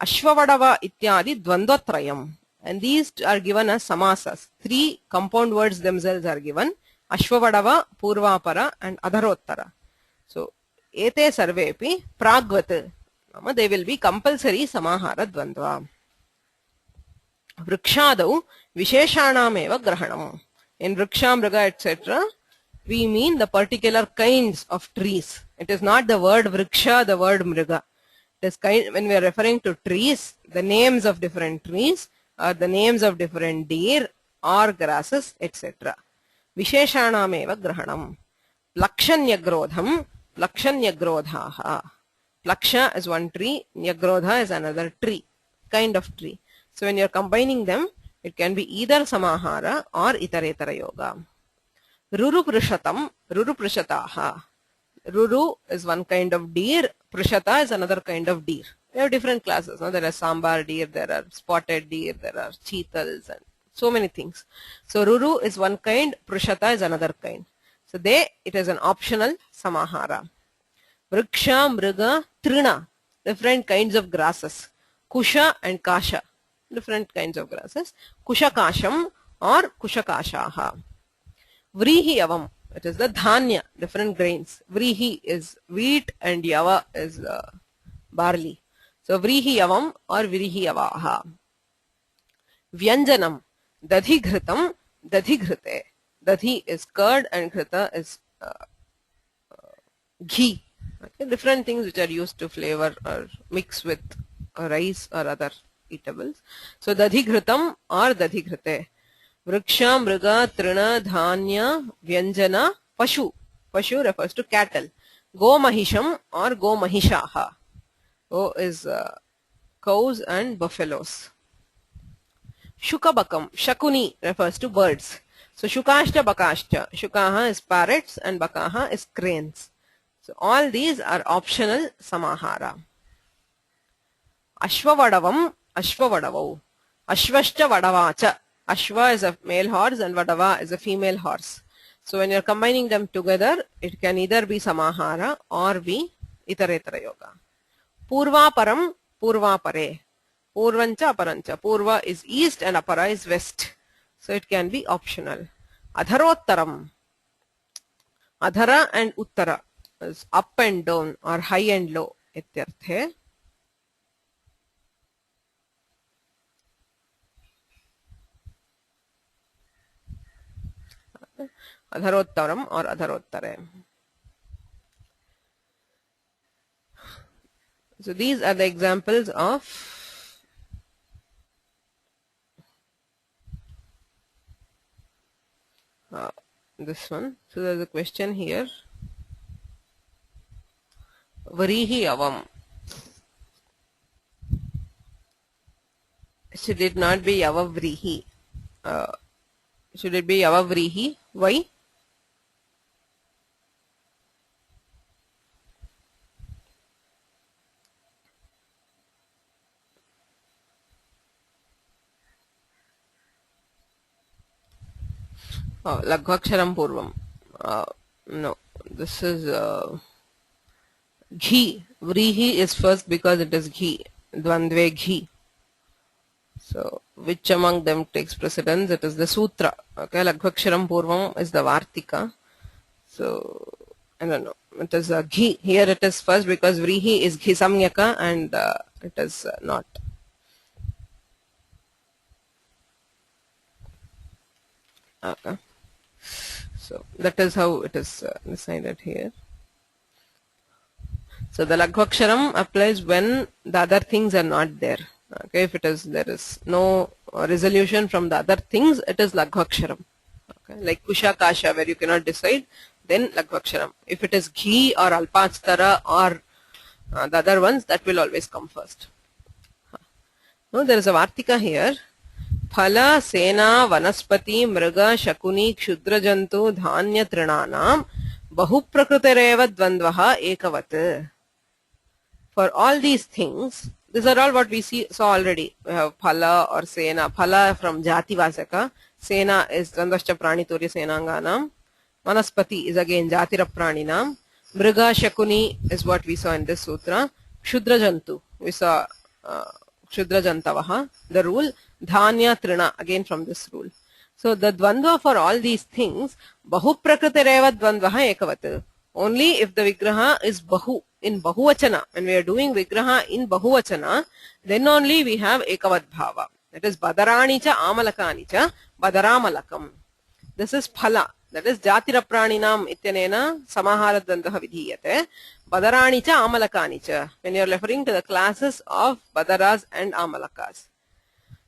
Ashvavadava ityadi dvandvatrayam. And these are given as samasas. Three compound words themselves are given. Ashvavadava, Purvapara and Adharottara. So, ete sarvepi pragvat. They will be compulsory samahara dvandva. Vrikshadau visheshanam eva grahanam. In vriksha, mriga, etc., we mean the particular kinds of trees. It is not the word vriksha, the word mriga. When we are referring to trees, the names of different trees or the names of different deer or grasses, etc. Visheshanam eva grahanam. Plakshanyagrodham, plakshanyagrodhaha. Plaksha is one tree, nyagrodha is another tree, kind of tree. So when you are combining them, it can be either samahara or itaretara yoga. Ruru prishatam, ruru prishataha. Ruru is one kind of deer, prishata is another kind of deer. We have different classes. No? There are sambar deer, there are spotted deer, there are cheetals and so many things. So Ruru is one kind, prishata is another kind. So they, it is an optional samahara. Vriksha, mriga, trina, different kinds of grasses. Kusha and kasha, different kinds of grasses. Kushakasham or kushakashaha. Vrihi yavam, it is the dhanya, different grains. Vrihi is wheat and yava is barley. So vrihi yavam or vrihi yavaha. Vyanjanam, dadhi ghritam, dadhi ghrite. Dadhi is curd and ghrita is ghee. Okay, different things which are used to flavor or mix with rice or other eatables. So dadhi ghritam or dadhi ghrite. Vriksha, mriga, trina, dhanya, vyanjana, pashu. Pashu refers to cattle. Go mahisham or go mahishaha. Go is cows and buffaloes. Shukabakam, shakuni refers to birds. So shukashta bakashta, shukaha is parrots and bakaha is cranes. So all these are optional samahara. Ashvavadavam, ashvavadavau. Ashvashta vadavacha. Ashva is a male horse and vadava is a female horse. So when you are combining them together, it can either be samahara or be itaretara yoga. Purva param, purva pare. Purvancha, aparancha. Purva is east and apara is west. So it can be optional. Adharottaram. Adhara and uttara is up and down or high and low. Ityarthe. Adharottaram or adharottare. So these are the examples of this one. So there's a question here. Varihi avam. Should it not be yavavrihi? Should it be yavavrihi? Why? Laghvaksharam purvam. No, this is ghee. Vrihi is first because it is ghee. Dvandve ghee. So which among them takes precedence? It is the sutra. Okay, Laghvaksharam purvam is the Vartika. So I don't know. It is ghee. Here it is first because vrihi is ghee samyaka and it is not. Okay. So that is how it is decided here. So the Laghvaksharam applies when the other things are not there. Okay, if there is no resolution from the other things, it is Laghvaksharam. Okay, like Kusha Kasha, where you cannot decide, then Laghvaksharam. If it is ghee or alpastara or the other ones, that will always come first. Now there is a Vartika here. Phala, Sena, Vanaspati, Mriga, Shakuni, Kshudrajantu, Dhanya, Trinanam, Bahuprakritereva Dvandvaha Ekavat. For all these things, these are all what we saw already. We have Phala or Sena. Phala from Jati Vasaka. Sena is Dvandvascha Praniturya Senanganam. Vanaspati is again Jatira Praninam. Mriga, Shakuni is what we saw in this sutra. Kshudrajantu, we saw Kshudrajantavaha, the rule. Dhanya Trina, again from this rule. So the dvandva for all these things, Bahu Prakritireva Dvandvaha Ekavat. Only if the Vigraha is Bahu, in Bahuvachana, when we are doing Vigraha in Bahuvachana, then only we have Ekavat Bhava. That is Badaranicha Amalakanicha Badaramalakam. This is Phala. That is Jatira Praninam Ityanena Samahara Dvandaha Vidhiyate. Badaranicha Amalakanicha. When you are referring to the classes of Badaras and Amalakas.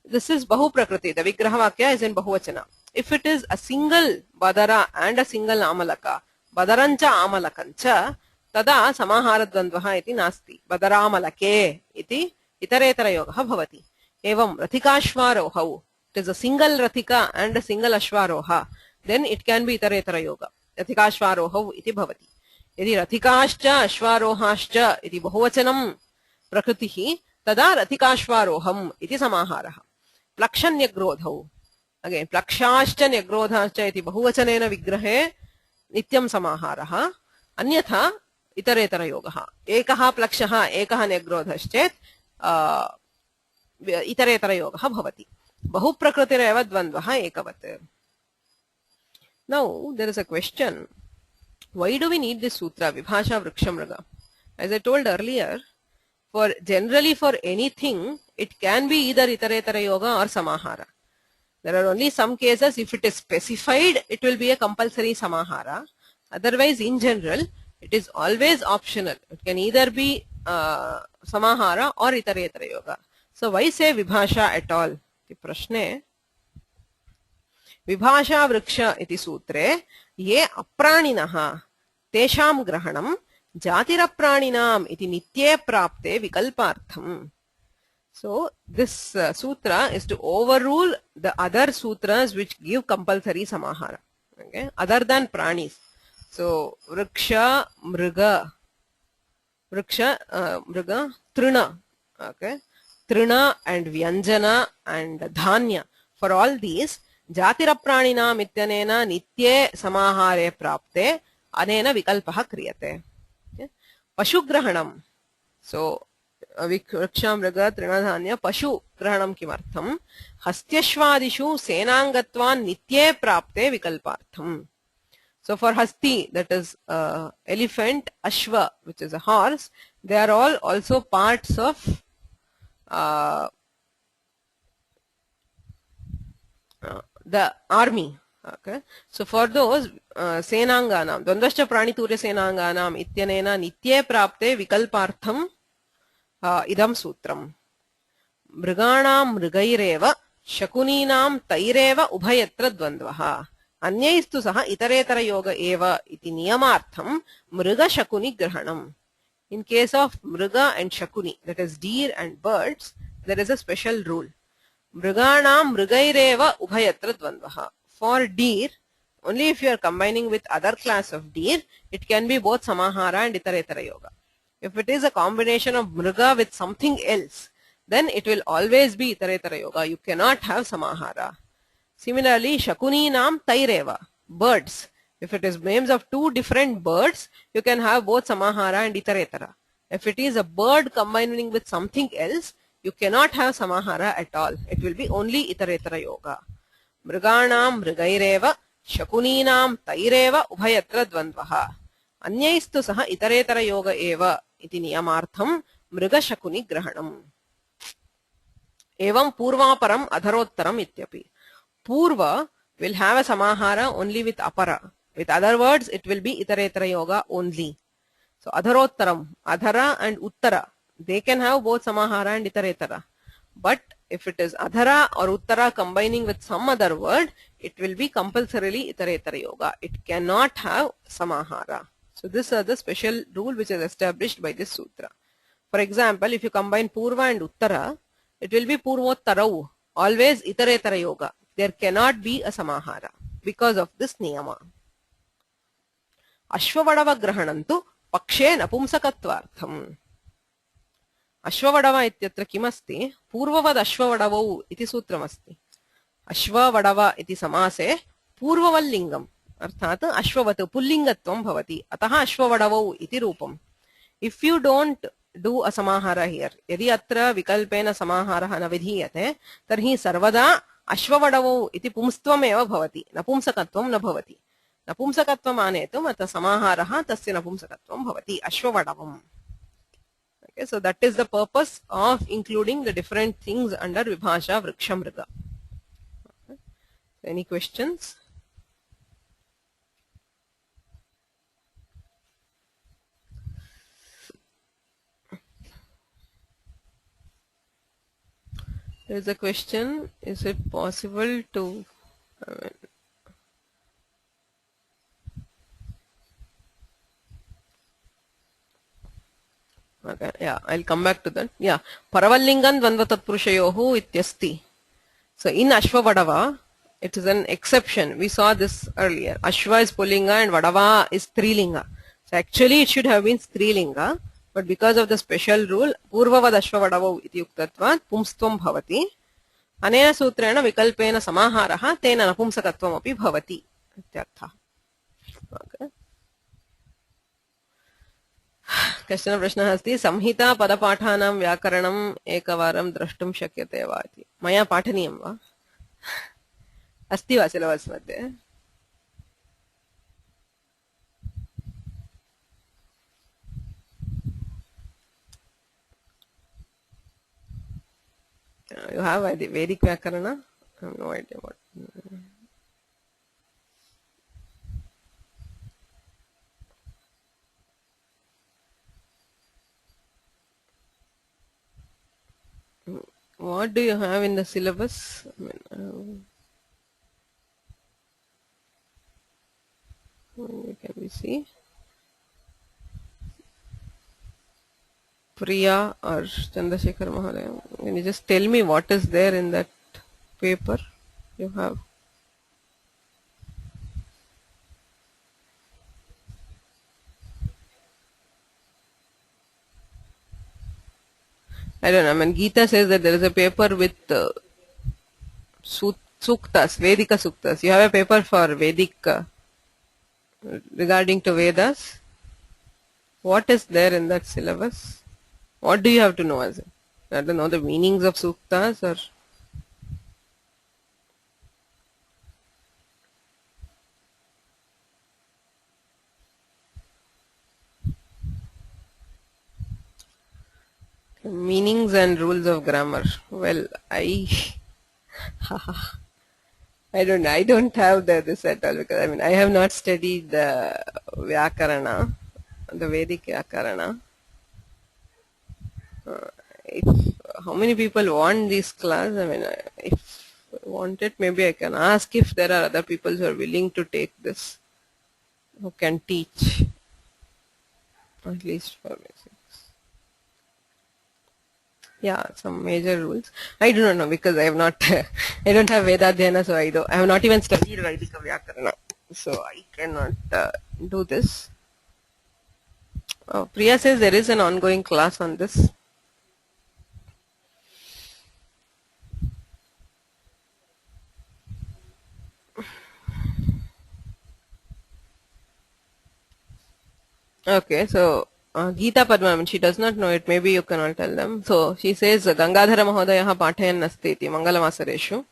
This is Bahu Prakriti. The Vigraha Vakya is in Bahuvachana. If it is a single Badara and a single Amalaka, Badarancha Amalakancha, tada Samahara Dvandvaha iti nasti. Badaramalake iti itaretara yogaha bhavati. Evam Rathikashvarohau. It is a single Rathika and a single Ashvaroha. Then it can be itaretara yoga. Rathikashvarohau iti bhavati. Yadi Rathikashcha Ashvarohascha iti Bahuvachanam Prakritihi, tada Rathikashvaroham iti Samaharaha. Plakshanyagrodhau. Again, Plakshashcha Nyagrodhascha iti Bahuvachanena Vigrahe नित्यं समाहारः अन्यथा इतरेतरयोगः एकः प्लक्षः एकः न्यग्रोधश्चेत् इतरेतरयोगः भवति बहुप्रकृतिरेव द्वन्द्वः एकवत् Now there is a question, why do we need this sutra Vibhasha Vrikshamriga? As I told earlier, for generally for anything it can be either itaretara yoga or samahara. There are only some cases if it is specified it will be a compulsory samahara. Otherwise in general it is always optional. It can either be samahara or itaretara yoga. So why say Vibhasha at all? The prashne विभाषा वृक्ष इति सूत्रे ये अप्राणिनः तेषां ग्रहणं जातिरप्राणिनाम् इति नित्ये प्राप्ते विकल्पार्थम्. So this sutra is to overrule the other sutras which give compulsory samahara, okay, other than pranis. So vriksha mriga mriga trina, okay, trina and vyanjana and dhanya, for all these जातिरप्राणिनाम् इत्यनेन नित्ये समाहारे प्राप्ते अनेन विकल्पः क्रियते. पशुग्रहणं, सो वृक्षा मृग तृणधान्य पशुग्रहणं किमर्थं? हस्त्यश्वादिषु सेनाङ्गत्वान् नित्ये प्राप्ते विकल्पार्थम्. So for hasti, that is elephant, ashwa which is a horse, they are all also parts of the army. Okay, so for those senanganam dvandvascha praniturya senanganam ityanena nitye prapte vikalpartham idam sutram. Mriganam mrigaireva shakuninam taireva ubhayatra dvandvaha anyaistu saha itaretara yoga eva iti niyamartham mriga shakuni grahanam. In case of mriga and shakuni, that is deer and birds, there is a special rule. Mriganam mrigaireva ubhayatra dvandvaha. For deer, only if you are combining with other class of deer, it can be both samahara and itaretara yoga. If it is a combination of mriga with something else, then it will always be itaretara yoga. You cannot have samahara. Similarly, shakuninam taireva, birds. If it is names of two different birds, you can have both samahara and itaretara. If it is a bird combining with something else, you cannot have samahara at all. It will be only itaretara yoga. Mriganam mrigaireva shakuninam taireva ubhayatra dvandvaha anyaistu saha itaretara yoga eva iti niyamartham mriga shakuni grahanam. Evam purvaparam adharottaram ityapi. Purva will have a samahara only with apara. With other words, it will be itaretara yoga only. So adharottaram, adhara and uttara, they can have both samahara and itaretara. But if it is adhara or uttara combining with some other word, it will be compulsorily itaretara yoga. It cannot have samahara. So this is the special rule which is established by this sutra. For example, if you combine purva and uttara, it will be purvottarau, always itaretara yoga. There cannot be a samahara because of this niyama. Ashvavadava grahanantu pakshe napumsakatvartham. अश्ववडव इत्यत्र किमस्ति? पूर्ववद अश्ववडवौ इति सूत्रमस्ति. अश्ववडव इति समासे पूर्ववल्लिङ्गम् अर्थात् अश्ववत् पुल्लिङ्गत्वं भवति, अतः अश्ववडवौ इति रूपम्. If you don't do a samahara here, यदि अत्र विकल्पेन समाहारः न विधीयते तर्हि सर्वदा अश्ववडवौ इति पुंस्त्वमेव भवति, नपुंसकत्वं न भवति. नपुंसकत्वम् आनेतुम् अत्र समाहारः तस्य नपुंसकत्वं भवति, अश्ववडवम्. Okay, so that is the purpose of including the different things under Vibhasha Vrikshamriga. Okay. Any questions? There is a question, is it possible to okay, yeah, I'll come back to that. Yeah, Paravallingan Dvandvatatpurushayohu ityasti. So in Ashvavadava, it is an exception. We saw this earlier. Ashva is Pullinga and Vadava is Strilinga. So actually it should have been Strilinga, but because of the special rule, Purvavad Ashvavadava iti uktatvat pumstvam bhavati. Anena sutrena vikalpena samaharaha tena napumsakatvam api bhavati. Ityartha. Okay. कश्चन प्रश्नः अस्ति संहिता पदपाठानां व्याकरणम् एकवारं द्रष्टुं शक्यते वा इति मया पाठनीयं वा अस्ति वा सिलेबस् मध्ये you have Vedic Vyakarana? I have no idea what. What do you have in the syllabus? I mean, can we see? Priya or Chandrasekhar Mahalaya. Can you just tell me what is there in that paper you have? I don't know. I mean, Gita says that there is a paper with suktas, Vedika suktas. You have a paper for Vedic regarding to Vedas. What is there in that syllabus? What do you have to know as it? I don't know the meanings of suktas or. Meanings and rules of grammar. Well, I don't have this at all because I mean I have not studied the Vyakarana, the Vedic Vyakarana. How many people want this class? I mean, if I want it, maybe I can ask if there are other people who are willing to take this, who can teach, at least for basics. Yeah, some major rules. I do not know because I have not, I don't have Vedadhyana, so I have not even studied Vedika Vyakarana, so I cannot do this. Priya says there is an ongoing class on this. Okay, so Geeta Padma, I mean, she does not know it. Maybe you can all tell them. So she says Gangadhara Mahodaya Pathayan Asti iti Mangalamasareshu. So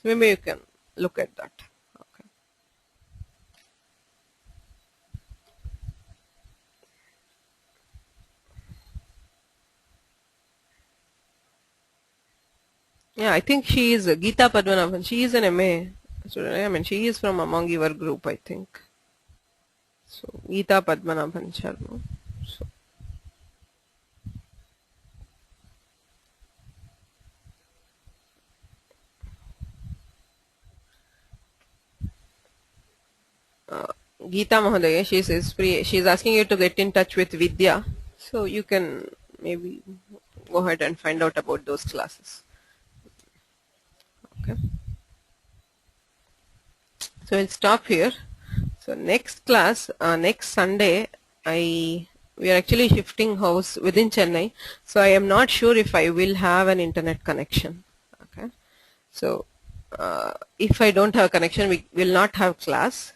maybe you can look at that. Okay. Yeah, I think she is Geeta Padmanabhan. She is an MA student. I mean, she is from among your group, I think. So Geeta Padmanabhan Sharma. So. Geeta Mahodaya, she says she is asking you to get in touch with Vidya. So you can maybe go ahead and find out about those classes. Okay. So we'll stop here. So next class, next Sunday, we are actually shifting house within Chennai. So I am not sure if I will have an internet connection. Okay. So if I don't have a connection, we will not have class.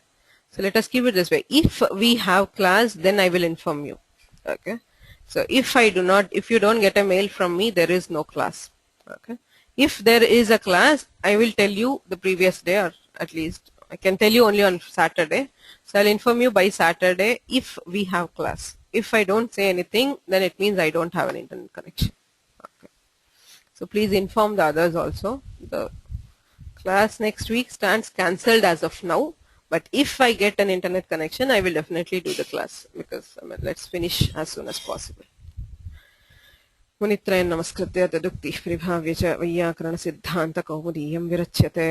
So let us keep it this way. If we have class, then I will inform you. Okay. So if you don't get a mail from me, there is no class. Okay. If there is a class, I will tell you the previous day, or at least I can tell you only on Saturday. So I'll inform you by Saturday if we have class. If I don't say anything, then it means I don't have an internet connection. Okay. So please inform the others also. The class next week stands cancelled as of now. But if I get an internet connection, I will definitely do the class because I mean, let's finish as soon as possible. मुनित्रयं नमस्कृत्य तदुक्तिः परिभाव्य च वैयाकरणसिद्धान्तकौमुदीयं विरच्यते